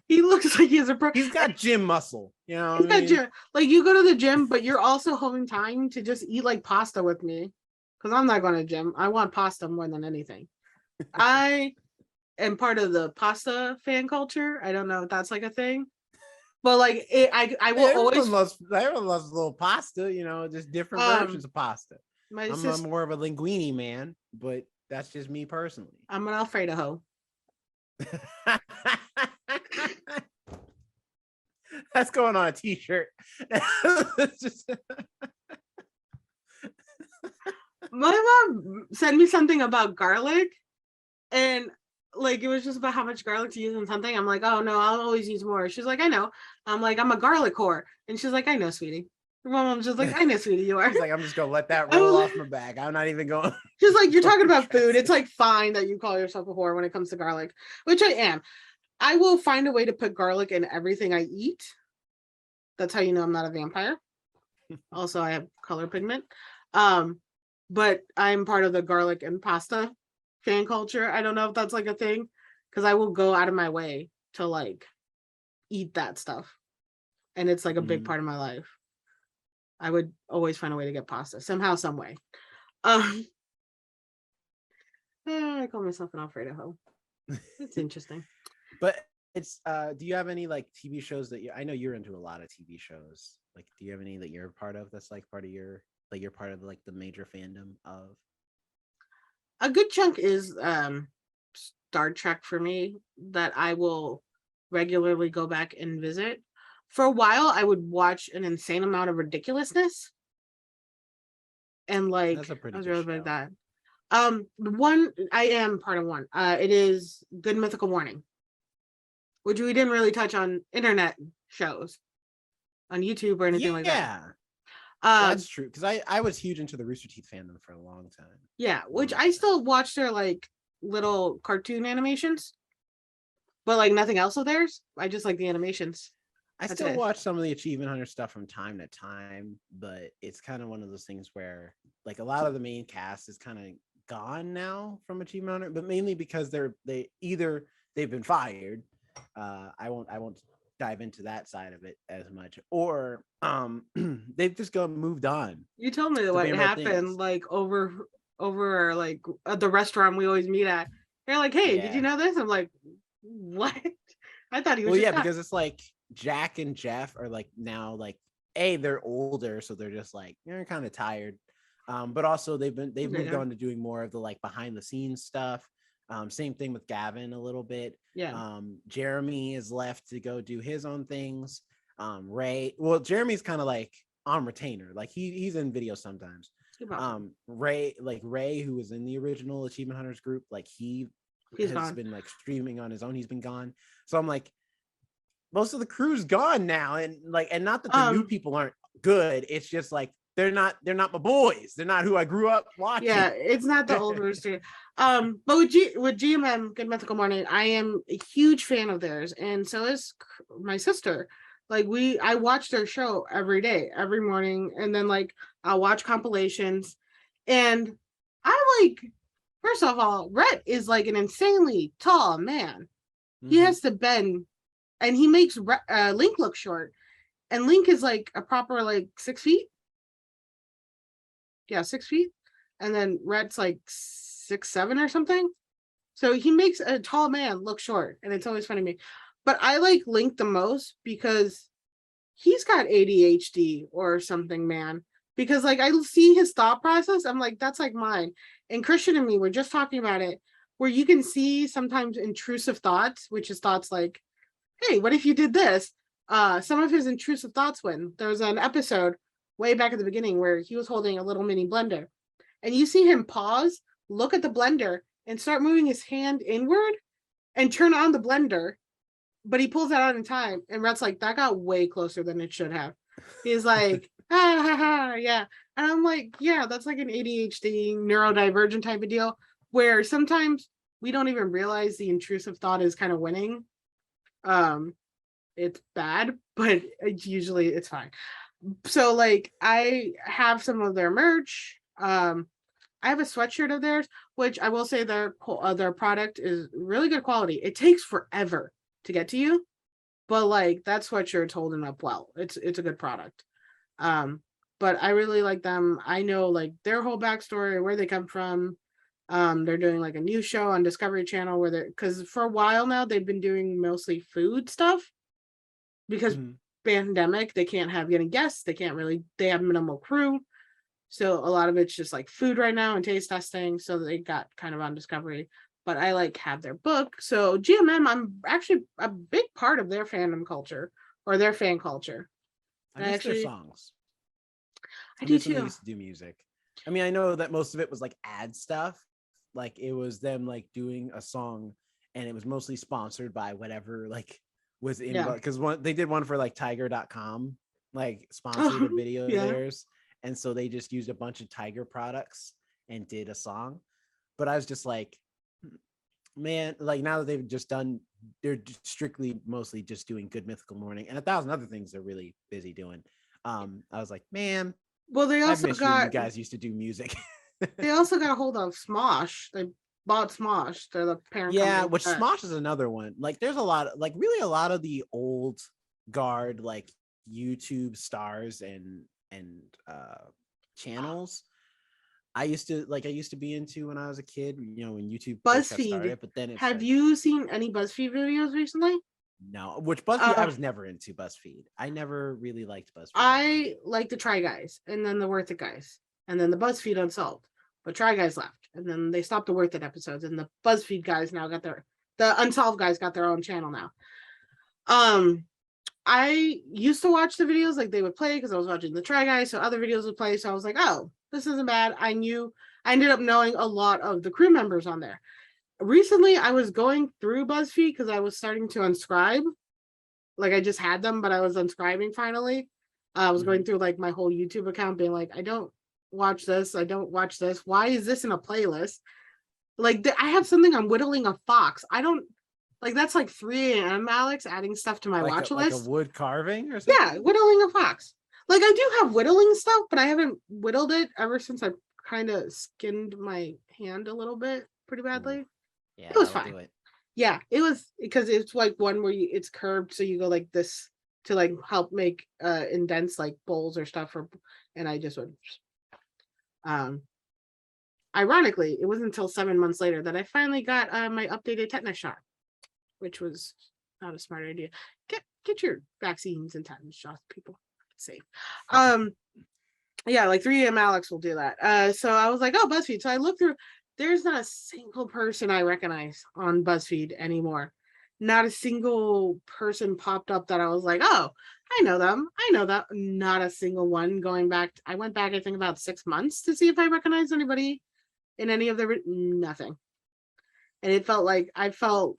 He looks like he has he's got gym muscle. You know, he's got gym. Like you go to the gym, but you're also having time to just eat like pasta with me. because I'm not going to gym. I want pasta more than anything. I am part of the pasta fan culture. I don't know if that's like a thing, but like I will always. Everyone loves a little pasta, you know, just different versions of pasta. I'm more of a linguine man, but that's just me personally. I'm an Alfredo hoe. That's going on a t-shirt. My mom sent me something about garlic, and like it was just about how much garlic to use in something. I'm like, oh no, I'll always use more. She's like, I know. I'm like, I'm a garlic whore, and she's like, I know, sweetie. Her mom's just like, I know, sweetie, you are. She's like, I'm just gonna let that roll off my back. I'm not even going. She's like, you're talking about food. It's like fine that you call yourself a whore when it comes to garlic, which I am. I will find a way to put garlic in everything I eat. That's how you know I'm not a vampire. Also, I have color pigment. But I'm part of the garlic and pasta fan culture. I don't know if that's like a thing, because I will go out of my way to like eat that stuff. And it's like a big part of my life. I would always find a way to get pasta somehow, some way. I call myself an Alfredo hoe. It's interesting. But it's do you have any like TV shows that I know you're into a lot of TV shows. Like, do you have any that you're a part of that's like part of your, like you're part of like the major fandom of? A good chunk is Star Trek for me, that I will regularly go back and visit. For a while, I would watch an insane amount of ridiculousness. And like, That's a pretty I was good really show. big at that. One, I am part of one. It is Good Mythical Morning, which we didn't really touch on internet shows on YouTube or anything like that. Yeah. That's true, because I was huge into the Rooster Teeth fandom for a long time. Yeah, which I still watch their like little cartoon animations, but like nothing else of theirs. I just like the animations. I still watch some of the Achievement Hunter stuff from time to time, but it's kind of one of those things where like a lot of the main cast is kind of gone now from Achievement Hunter, but mainly because they've been fired. I won't dive into that side of it as much, or they've just moved on. You told me what happened like over like at the restaurant we always meet at. They're like, hey, did you know this? I'm like, what? I thought he was because it's like Jack and Jeff are like now like they're older, so they're just like they're kind of tired, but also they've moved on to doing more of the like behind the scenes stuff. Same thing with Gavin a little bit. Jeremy is left to go do his own things. Jeremy's kind of like on retainer, like he's in videos sometimes. Ray, who was in the original Achievement Hunters group, like he's been like streaming on his own. He's been gone, so I'm like, most of the crew's gone now, and not that the new people aren't good. It's just like they're not my boys. They're not who I grew up watching. Yeah, it's not the old rooster. But with GMM, Good Mythical Morning, I am a huge fan of theirs, and so is my sister. Like I watch their show every day, every morning, and then like I'll watch compilations, and I like. First of all, Rhett is like an insanely tall man. He has to bend, and he makes Link look short, and Link is like a proper like 6 feet. Yeah, 6 feet, and then Rhett's like 6'7" or something. So he makes a tall man look short, and it's always funny to me. But I like Link the most because he's got ADHD or something, man. Because like I see his thought process, I'm like, that's like mine. And Christian and me were just talking about it, where you can see sometimes intrusive thoughts, which is thoughts like, hey, what if you did this? Some of his intrusive thoughts when there was an episode way back at the beginning where he was holding a little mini blender, and you see him pause, look at the blender, and start moving his hand inward and turn on the blender, but he pulls that out in time, and Rhett's like, that got way closer than it should have. He's like, yeah. And I'm like, yeah, that's like an ADHD neurodivergent type of deal, where sometimes we don't even realize the intrusive thought is kind of winning. It's bad, but it's fine. So like I have some of their merch. I have a sweatshirt of theirs, which I will say their product is really good quality. It takes forever to get to you, but like that sweatshirt's holding up well. It's a good product. but I really like them. I know like their whole backstory, where they come from. They're doing like a new show on Discovery Channel where they're, because for a while now they've been doing mostly food stuff because pandemic, they can't have any guests, they have minimal crew. So a lot of it's just like food right now and taste testing. So they got kind of on Discovery, but I like have their book. So GMM, I'm actually a big part of their fandom culture or their fan culture. I miss their songs. I do miss when too. they used to do music. I mean, I know that most of it was like ad stuff. Like it was them like doing a song, and it was mostly sponsored by whatever like was in, because they did one for like Tiger.com, like sponsored a video of theirs, and so they just used a bunch of Tiger products and did a song. But I was just like, man, like now that they've just done, they're strictly mostly just doing Good Mythical Morning and 1,000 other things they're really busy doing. I was like, man, well, they also got, you guys used to do music. They also got a hold of Smosh. They bought Smosh. They're the parent company. company. Which Smosh is another one. Like there's a lot of, like really a lot of the old guard like YouTube stars and channels I used to be into when I was a kid, you know, when YouTube BuzzFeed started, but then have you seen any BuzzFeed videos recently? No, which BuzzFeed I was never into BuzzFeed. I never really liked BuzzFeed. I like the Try Guys and then the Worth It guys and then the BuzzFeed Unsolved. But Try Guys left, and then they stopped the Worth It episodes, and the BuzzFeed guys now got the Unsolved guys got their own channel now. I used to watch the videos like they would play because I was watching the Try Guys, so other videos would play. So I was like, oh, this isn't bad. I ended up knowing a lot of the crew members on there. Recently, I was going through BuzzFeed because I was starting to unscribe. Like I just had them, but I was unscribing finally. I was going through like my whole YouTube account, being like, I don't watch this. I don't watch this. Why is this in a playlist? Like I have something I'm whittling a fox. I don't like that's like 3 a.m. Alex adding stuff to my watch list. Like a wood carving or something? Yeah, whittling a fox. Like I do have whittling stuff, but I haven't whittled it ever since I kind of skinned my hand a little bit pretty badly. Yeah, it was fine. Yeah, it was because it's like one where it's curved, so you go like this to like help make indents like bowls or stuff, and I just would. Ironically, it wasn't until 7 months later that I finally got my updated tetanus shot, which was not a smart idea. Get your vaccines and tetanus shots, people. It's safe. Yeah, like 3 a.m. Alex will do that. So I was like, oh, BuzzFeed. So I looked through. There's not a single person I recognize on BuzzFeed anymore. Not a single person popped up that I was like, oh, I know them. I know that. Not a single one. Going back, I went back, I think about 6 months to see if I recognized anybody in any of the nothing. And I felt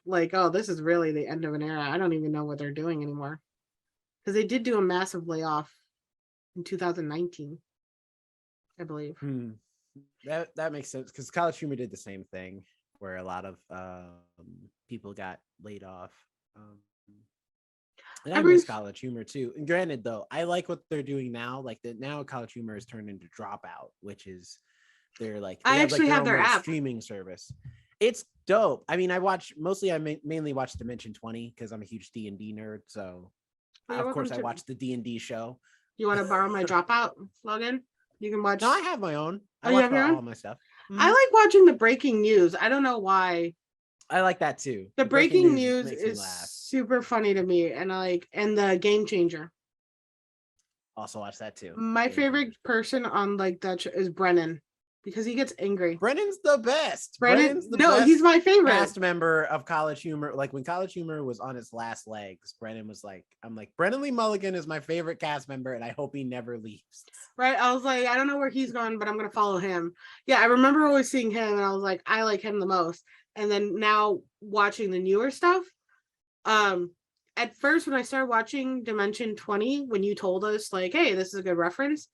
like, oh, this is really the end of an era. I don't even know what they're doing anymore. Because they did do a massive layoff in 2019, I believe. That makes sense, because College Humor did the same thing where a lot of people got laid off. And I miss College Humor too. And granted, though, I like what they're doing now. Like that now, College Humor is turned into Dropout, which is they actually have their app streaming service. It's dope. I mean, I mainly watch Dimension 20 because I'm a huge D&D nerd. So of course I watch the D&D show. You want to borrow my Dropout login? You can watch. No, I have my own. I watch all my stuff. I like watching the breaking news. I don't know why. I like that too. The breaking news is super funny to me, and and the Game Changer. Also watch that too. My favorite person on like that is Brennan, because he gets angry. Brennan's the best. He's my favorite cast member of College Humor. Like when College Humor was on its last legs, Brennan was like, I'm like, Brennan Lee Mulligan is my favorite cast member, and I hope he never leaves. Right. I was like, I don't know where he's going, but I'm gonna follow him. Yeah, I remember always seeing him, and I was like, I like him the most. And then now watching the newer stuff, at first when I started watching Dimension 20, when you told us like, hey, this is a good reference,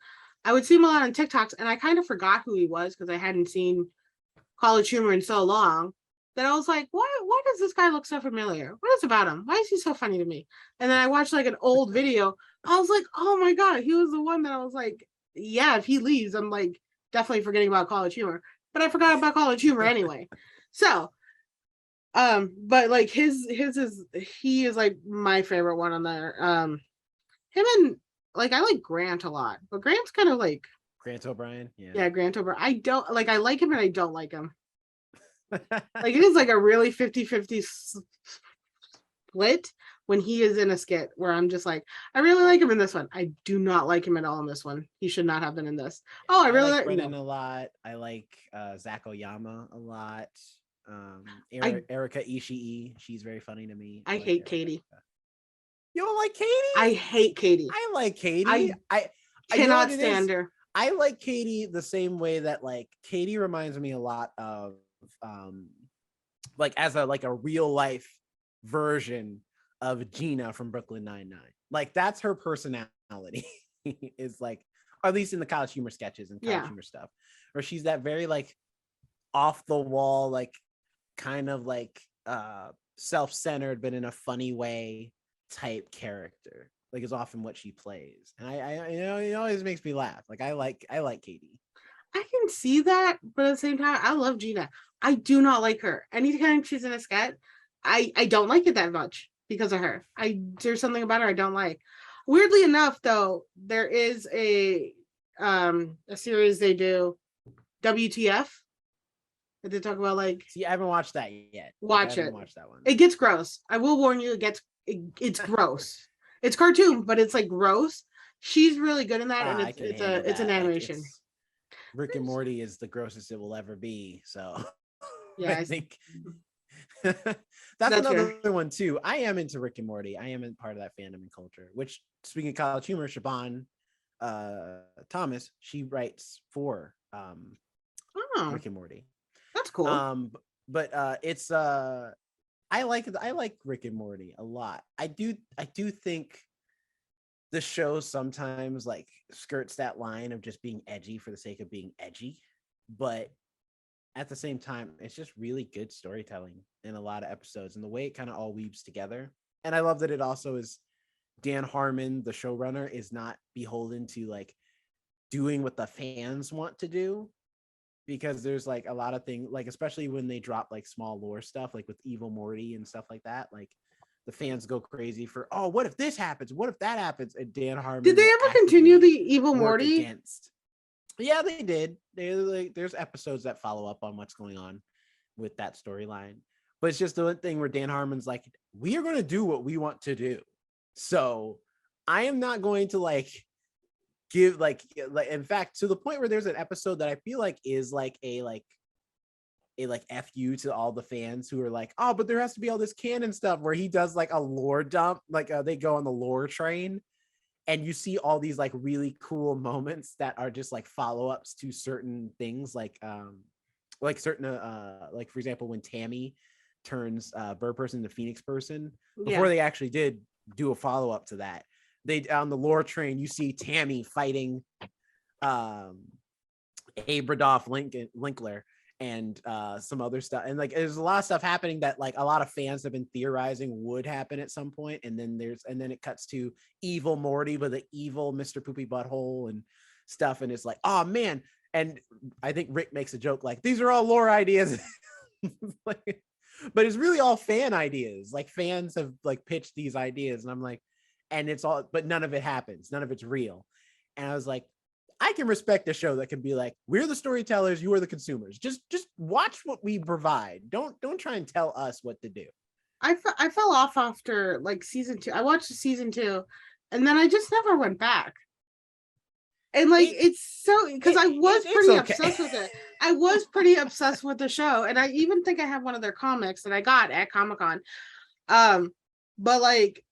I would see him a lot on TikToks, and I kind of forgot who he was because I hadn't seen College Humor in so long that I was like, why does this guy look so familiar? What is about him? Why is he so funny to me? And then I watched like an old video. I was like, oh my God, he was the one that I was like, yeah, if he leaves, I'm like definitely forgetting about College Humor. But I forgot about College Humor anyway. So, but like he is like my favorite one on there. Him and like I like Grant a lot, but Grant's kind of like Grant O'Brien. Yeah. yeah, Grant O'Brien. I don't like I like him and I don't like him. Like it is like a really 50-50 split when he is in a skit where I'm just like, I really like him in this one. I do not like him at all in this one. He should not have been in this. Oh, I I really like like Brennan a lot. I like Zach Oyama a lot. I Erica Ishii, she's very funny to me. I like hate Erica. Katie. You don't like Katie? I hate Katie. I like Katie. I You know cannot what it stand is? her. I like Katie the same way that like Katie reminds me a lot of like as a real life version of Gina from Brooklyn Nine-Nine. Like that's her personality is like, or at least in the College Humor sketches and College Humor stuff, where she's that very like off the wall, like kind of like self-centered, but in a funny way type character. Like is often what she plays, and I it always makes me laugh. Like I like Katie. I can see that, but at the same time, I love Gina. I do not like her. Anytime she's in a sketch, I don't like it that much because of her. There's something about her I don't like. Weirdly enough, though, there is a series they do, WTF. That they talk about like. See, I haven't watched that yet. Watch I it. Watch that one. It gets gross. I will warn you. It's gross. It's cartoon, but it's like gross. She's really good in that, and it's an animation. Like Rick and Morty is the grossest it will ever be. So yeah, I think that's another one too. I am into Rick and Morty. I am in part of that fandom and culture. Which, speaking of College Humor, Siobhan Thomas, she writes for Rick and Morty. That's cool. But it's I like Rick and Morty a lot. I do think the show sometimes like skirts that line of just being edgy for the sake of being edgy, but at the same time, it's just really good storytelling in a lot of episodes, and the way it kind of all weaves together. And I love that it also is Dan Harmon, the showrunner, is not beholden to like doing what the fans want to do, because there's like a lot of things, like especially when they drop like small lore stuff, like with Evil Morty and stuff like that, like the fans go crazy for, oh, what if this happens? What if that happens? And Dan Harmon. Did they ever continue the Evil Morty? Yeah, they did. There's episodes that follow up on what's going on with that storyline. But it's just the one thing where Dan Harmon's like, we are going to do what we want to do. So I am not going to like give like in fact, to the point where there's an episode that I feel like is like a FU to all the fans who are like, oh, but there has to be all this canon stuff, where he does like a lore dump, like they go on the lore train, and you see all these like really cool moments that are just like follow-ups to certain things, like certain like for example, when Tammy turns bird person to phoenix person, before they actually did do a follow-up to that, they on the lore train you see Tammy fighting Abradoff Linkler and some other stuff, and like there's a lot of stuff happening that like a lot of fans have been theorizing would happen at some point, and then it cuts to Evil Morty with the evil Mr. Poopy Butthole and stuff, and it's like, oh man. And I think Rick makes a joke like, these are all lore ideas. Like, but it's really all fan ideas. Like fans have like pitched these ideas, and I'm like, and it's all, but none of it happens, none of it's real. And I was like, I can respect a show that can be like, we're the storytellers, you are the consumers. Just watch what we provide. Don't try and tell us what to do. I fell off after like season 2. I watched season 2, and then I just never went back. And like it's so, because I was pretty obsessed with it. I was pretty obsessed with the show, and I even think I have one of their comics that I got at Comic-Con. But like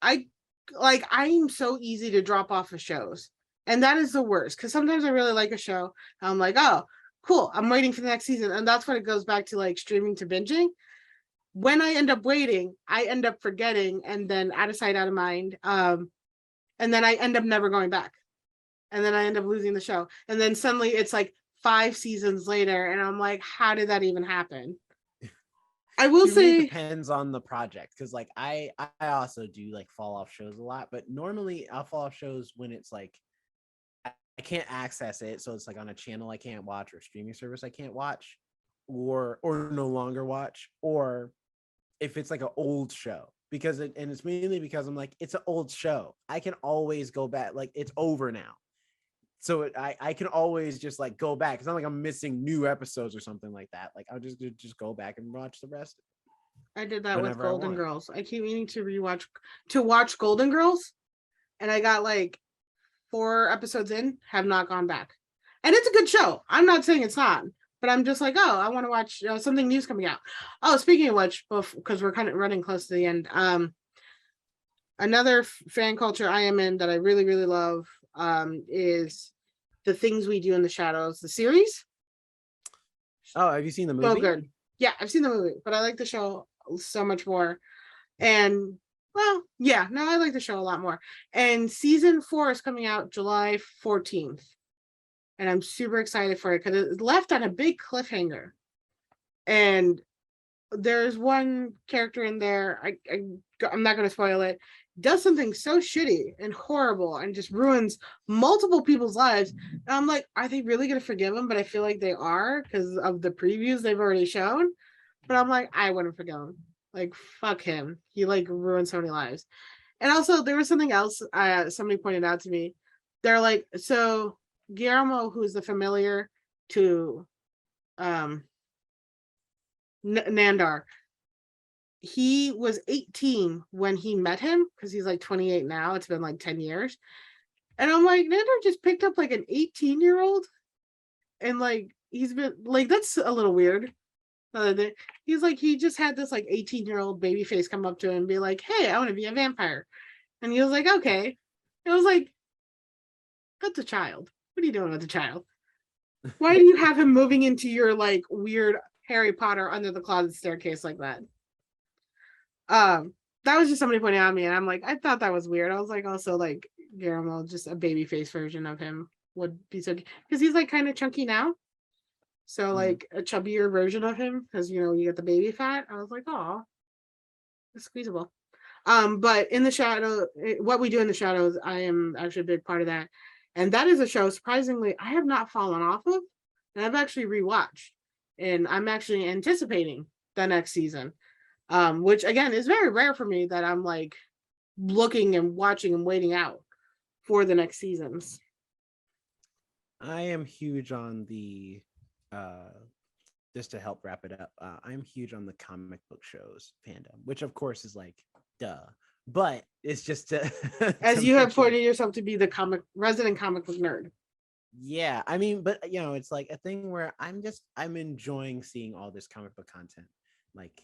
I'm so easy to drop off of shows. And that is the worst, because sometimes I really like a show. I'm like, oh, cool. I'm waiting for the next season. And that's when it goes back to like streaming to binging. When I end up waiting, I end up forgetting, and then out of sight, out of mind. And then I end up never going back. And then I end up losing the show. And then suddenly it's like 5 seasons later. And I'm like, how did that even happen? I will say it depends on the project, because like I also do like fall off shows a lot, but normally I'll fall off shows when it's like I can't access it, so it's like on a channel I can't watch, or streaming service I can't watch, or no longer watch, or if it's like an old show. because it's mainly because I'm like, it's an old show. I can always go back. Like, it's over now. So I can always just like go back. It's not like I'm missing new episodes or something like that. Like, I'll just go back and watch the rest I did that with whenever I Golden want. Girls. I keep meaning to watch Golden Girls, and I got like 4 episodes in, have not gone back. And it's a good show. I'm not saying it's not, but I'm just like, oh, I want to watch something new's coming out. Oh, speaking of which, because we're kind of running close to the end, another fan culture I am in that I really, really love is The Things We Do in the Shadows, the series. Oh, have you seen the So movie? good. Yeah, I've seen the movie, but I like the show so much more. And well, yeah, no, I like the show a lot more. And season 4 is coming out July 14th. And I'm super excited for it because it left on a big cliffhanger. And there's one character in there, I'm not going to spoil it, does something so shitty and horrible and just ruins multiple people's lives. And I'm like, are they really going to forgive him? But I feel like they are because of the previews they've already shown. But I'm like, I wouldn't forgive him. Like, fuck him. He like ruined so many lives. And also, there was something else somebody pointed out to me. They're like, so Guillermo, who's the familiar to Nandar, he was 18 when he met him because he's like 28 now. It's been like 10 years. And I'm like, Nandar just picked up like an 18-year-old. And like, he's been like, that's a little weird. He's like, he just had this like 18-year-old baby face come up to him and be like, hey, I want to be a vampire. And he was like, okay. It was like, that's a child. What are you doing with a child? Why do you have him moving into your like weird Harry Potter under the closet staircase like that? That was just somebody pointing out at me, and I'm like, I thought that was weird. I was like, also like Guillermo, just a baby face version of him would be so, because he's like kind of chunky now. So like a chubbier version of him, because you know you get the baby fat. I was like, oh, it's squeezable. But in the shadow, what we do in the shadows, I am actually a big part of that, and that is a show surprisingly I have not fallen off of, and I've actually rewatched, and I'm actually anticipating the next season, which again is very rare for me that I'm like looking and watching and waiting out for the next seasons. I am huge on the just to help wrap it up, I'm huge on the comic book shows fandom, which of course is like duh, but it's just to As to you have mention, pointed yourself to be the resident comic book nerd. yeah, I mean, but you know, it's like a thing where I'm enjoying seeing all this comic book content, like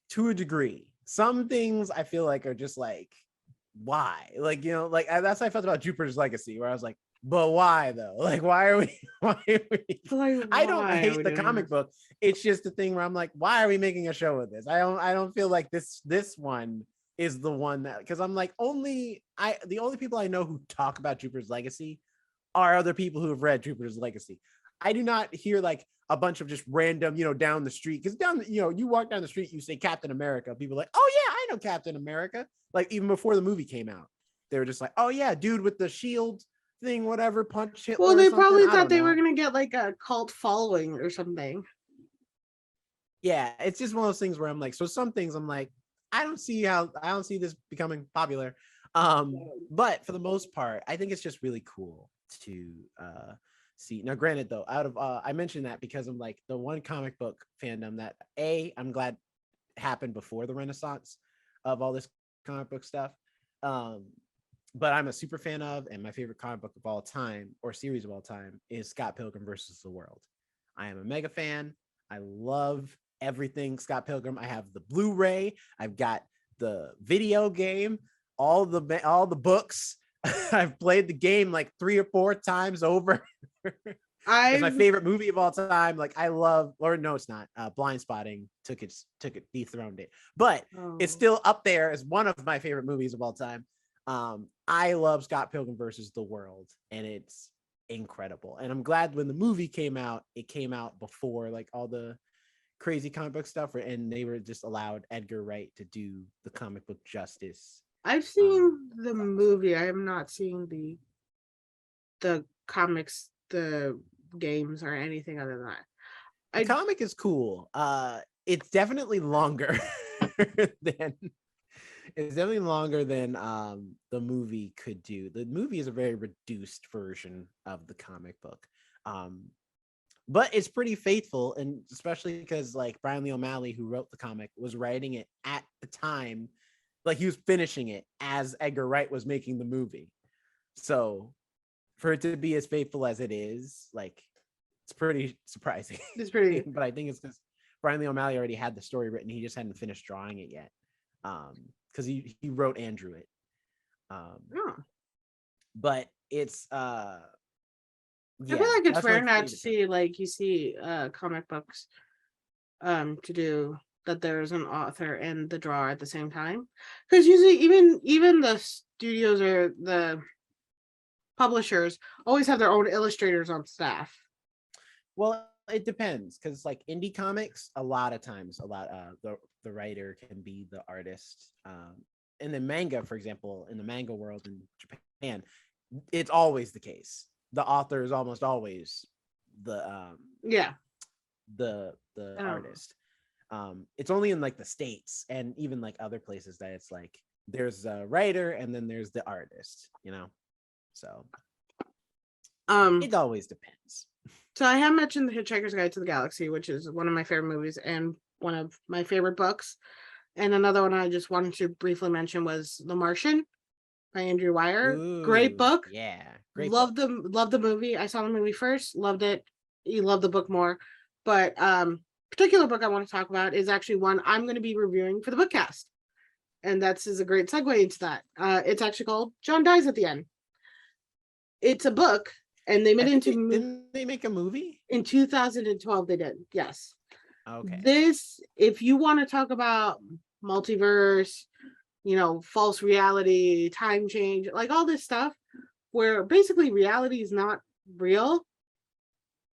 to a degree. Some things I feel like are just like, why? Like, you know, like that's how I felt about Jupiter's Legacy, where I was like, but why though? Like, why are we? Why are we? Like, I don't why are we hate the doing comic this? book. It's just a thing where I'm like, why are we making a show of this? I don't feel like this one is the one that, because I'm like, the only people I know who talk about Jupiter's Legacy are other people who have read Jupiter's Legacy. I do not hear like a bunch of just random, you know, down the street, because you know, you walk down the street, you say Captain America, people are like, oh yeah, I know Captain America. Like even before the movie came out, they were just like, oh yeah, dude with the shield thing, whatever, punch Hitler Well, or they something. probably I thought don't they were know. gonna get like a cult following or something. Yeah, it's just one of those things where I'm like, so some things I'm like, I don't see this becoming popular. But for the most part, I think it's just really cool to see. Now, granted though, out of I mentioned that because I'm like the one comic book fandom that I'm glad happened before the Renaissance of all this comic book stuff. But I'm a super fan of, and my favorite comic book of all time or series of all time is Scott Pilgrim versus the World. I am a mega fan. I love everything Scott Pilgrim. I have the Blu-ray. I've got the video game, all the books. I've played the game like 3 or 4 times over. It's my favorite movie of all time. Like I love, or no, it's not. Blind Spotting took it, dethroned it, but it's still up there as one of my favorite movies of all time. I love Scott Pilgrim versus the World, and it's incredible. And I'm glad when the movie came out, it came out before like all the crazy comic book stuff, and they were just allowed Edgar Wright to do the comic book justice. I've seen the movie. I have not seen the comics, the games, or anything other than that. The comic is cool. It's definitely longer. than it's definitely longer than the movie could do. The movie is a very reduced version of the comic book. But it's pretty faithful, and especially because like Brian Lee O'Malley, who wrote the comic, was writing it at the time, like he was finishing it as Edgar Wright was making the movie. So for it to be as faithful as it is, like it's pretty surprising. It's pretty, but I think it's because Brian Lee O'Malley already had the story written. He just hadn't finished drawing it yet. Because he wrote and drew it. But it's I feel like it's rare not to see, like, you see comic books to do that there's an author and the drawer at the same time, because usually even the studios or the publishers always have their own illustrators on staff. Well, it depends, because like indie comics, a lot of times the writer can be the artist. In the manga, for example, in the manga world in Japan, it's always the case. The author is almost always the artist. It's only in like the States and even like other places that it's like there's a writer and then there's the artist, you know. So it always depends. So I have mentioned The Hitchhiker's Guide to the Galaxy, which is one of my favorite movies and one of my favorite books. And another one I just wanted to briefly mention was The Martian by Andrew Wyer. Ooh, great book. Yeah, great. Loved the movie. I saw the movie first, loved it. You love the book more. But particular book I want to talk about is actually one I'm going to be reviewing for the bookcast. And that's is a great segue into that. It's actually called John Dies at the End. It's a book, and they made it into didn't they make a movie? In 2012 they did, yes. Okay. This, if you want to talk about multiverse, you know, false reality, time change, like all this stuff where basically reality is not real,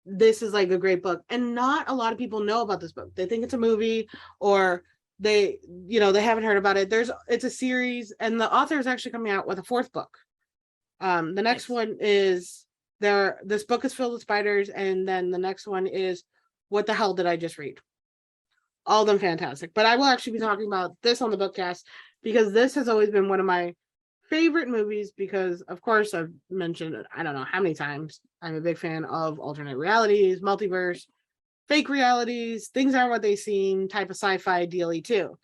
this is like a great book. And not a lot of people know about this book. They think it's a movie, or they haven't heard about it. It's a series, and the author is actually coming out with a fourth book. The next one is this book is filled with spiders, and then the next one is What the Hell Did I Just Read? All of them fantastic. But I will actually be talking about this on the bookcast because this has always been one of my favorite movies, because of course I've mentioned I don't know how many times I'm a big fan of alternate realities, multiverse, fake realities, things aren't what they seem type of sci-fi dealy too.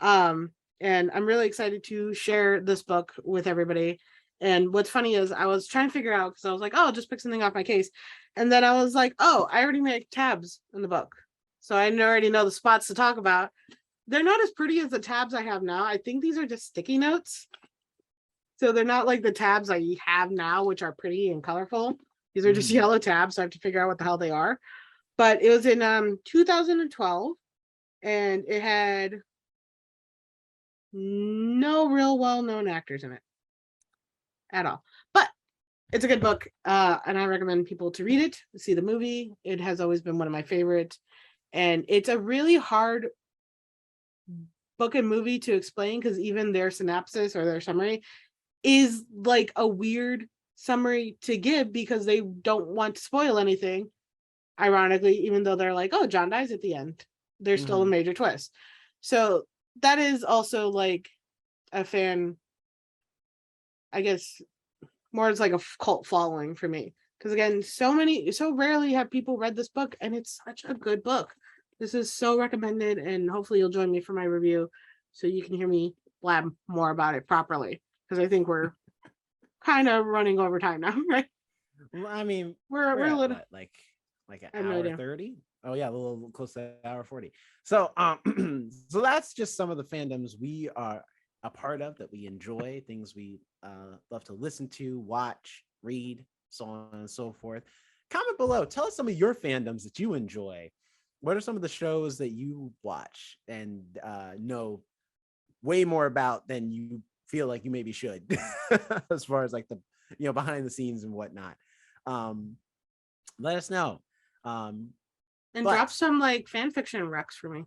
And I'm really excited to share this book with everybody. And what's funny is I was trying to figure out, because I was like, oh, I'll just pick something off my case. And then I was like, oh, I already made tabs in the book. So I already know the spots to talk about. They're not as pretty as the tabs I have now. I think these are just sticky notes. So they're not like the tabs I have now, which are pretty and colorful. These are just yellow tabs. So I have to figure out what the hell they are. But it was in 2012, and it had no real well-known actors in it at all. But it's a good book, and I recommend people to read it, see the movie. It has always been one of my favorites. And it's a really hard book and movie to explain, because even their synopsis or their summary is like a weird summary to give, because they don't want to spoil anything. Ironically, even though they're like, oh, John dies at the end, there's still a major twist. So that is also like a fan, I guess, more as like a cult following for me. Because again, so rarely have people read this book, and it's such a good book. This is so recommended, and hopefully you'll join me for my review so you can hear me blab more about it properly. Because I think we're kind of running over time now, right? Well, I mean, we're a little what, like an hour 30. Oh yeah, a little close to hour 40. So so that's just some of the fandoms we are a part of that we enjoy, things we love to listen to, watch, read, so on and so forth. Comment below, tell us some of your fandoms that you enjoy. What are some of the shows that you watch and know way more about than you feel like you maybe should, as far as like the behind the scenes and whatnot? Let us know. And drop some like fan fiction recs for me,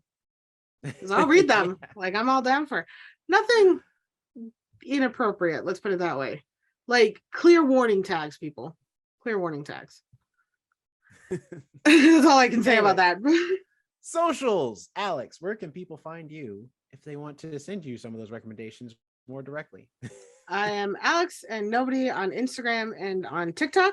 because I'll read them. Yeah. Like, I'm all down for nothing inappropriate, let's put it that way. Like, clear warning tags, people. Clear warning tags. That's all I can say about that. Socials. Alex, where can people find you if they want to send you some of those recommendations more directly. I am Alex and nobody on Instagram and on TikTok.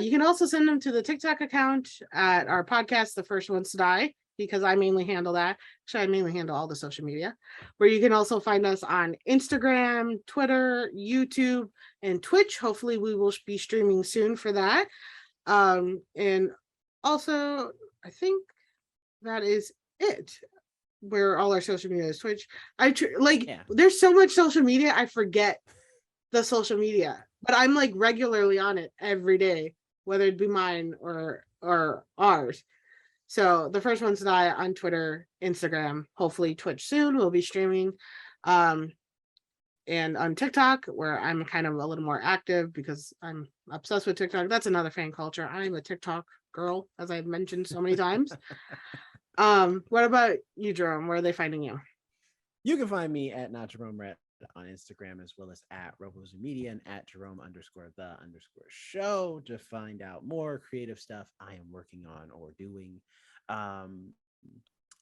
You can also send them to the TikTok account at our podcast, The First Ones to Die, because I mainly handle that. Actually, I mainly handle all the social media, where you can also find us on Instagram, Twitter, YouTube, and Twitch. Hopefully, we will be streaming soon for that. And also, I think that is it. Where all our social media is Twitch. There's so much social media, I forget the social media, but I'm like regularly on it every day, whether it be mine or ours. So the first ones to die on Twitter, Instagram, hopefully Twitch soon. We'll be streaming. And on TikTok, where I'm kind of a little more active because I'm obsessed with TikTok. That's another fan culture. I'm a TikTok girl, as I've mentioned so many times. What about you, Jerome? Where are they finding you? You can find me at Not Jerome Red on Instagram, as well as at Robozu Media and at Jerome_the_show to find out more creative stuff I am working on or doing.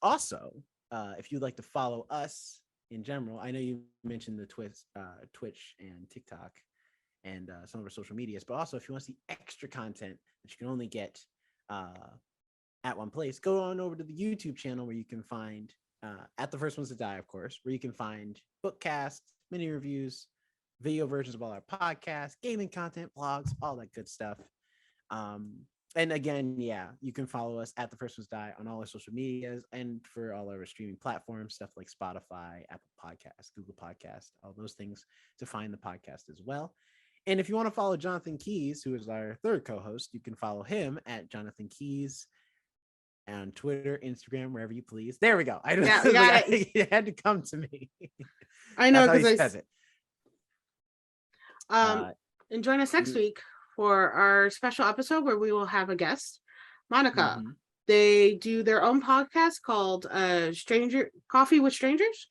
Also, if you'd like to follow us in general, I know you mentioned the Twitch and TikTok and some of our social medias, but also if you want to see extra content that you can only get at one place, go on over to the YouTube channel where you can find at The First Ones to Die, of course, where you can find bookcasts, mini reviews, video versions of all our podcasts, gaming content, blogs, all that good stuff. And again, yeah, you can follow us at The First Ones Die on all our social medias and for all our streaming platforms, stuff like Spotify, Apple Podcasts, Google Podcasts, all those things to find the podcast as well. And if you want to follow Jonathan Keys, who is our third co-host, you can follow him at Jonathan Keys on Twitter, Instagram, wherever you please. There we go. It had to come to me. I know, because he says it. And join us next week for our special episode where we will have a guest, Monica. Mm-hmm. They do their own podcast called Cafe with Strangers.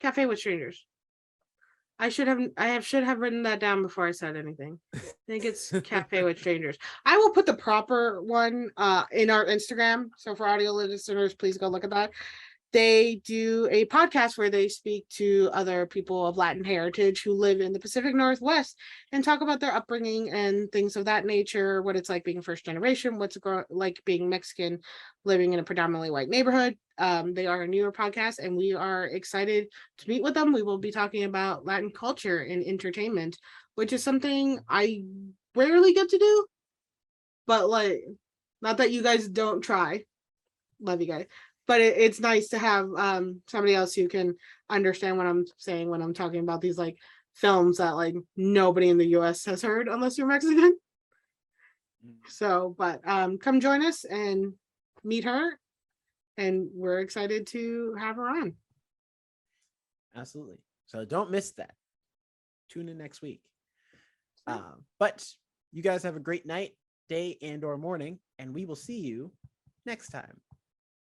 I should have written that down before I said anything. I think it's Cafe with Strangers. I will put the proper one in our Instagram. So for audio listeners, please go look at that. They do a podcast where they speak to other people of Latin heritage who live in the Pacific Northwest and talk about their upbringing and things of that nature, what it's like being first generation, what's like being Mexican, living in a predominantly white neighborhood. They are a newer podcast and we are excited to meet with them. We will be talking about Latin culture and entertainment, which is something I rarely get to do, but like, not that you guys don't try. Love you guys. But it's nice to have somebody else who can understand what I'm saying when I'm talking about these like films that like nobody in the US has heard unless you're Mexican. So, but come join us and meet her. And we're excited to have her on. Absolutely. So don't miss that. Tune in next week. But you guys have a great night, day, and or morning, and we will see you next time.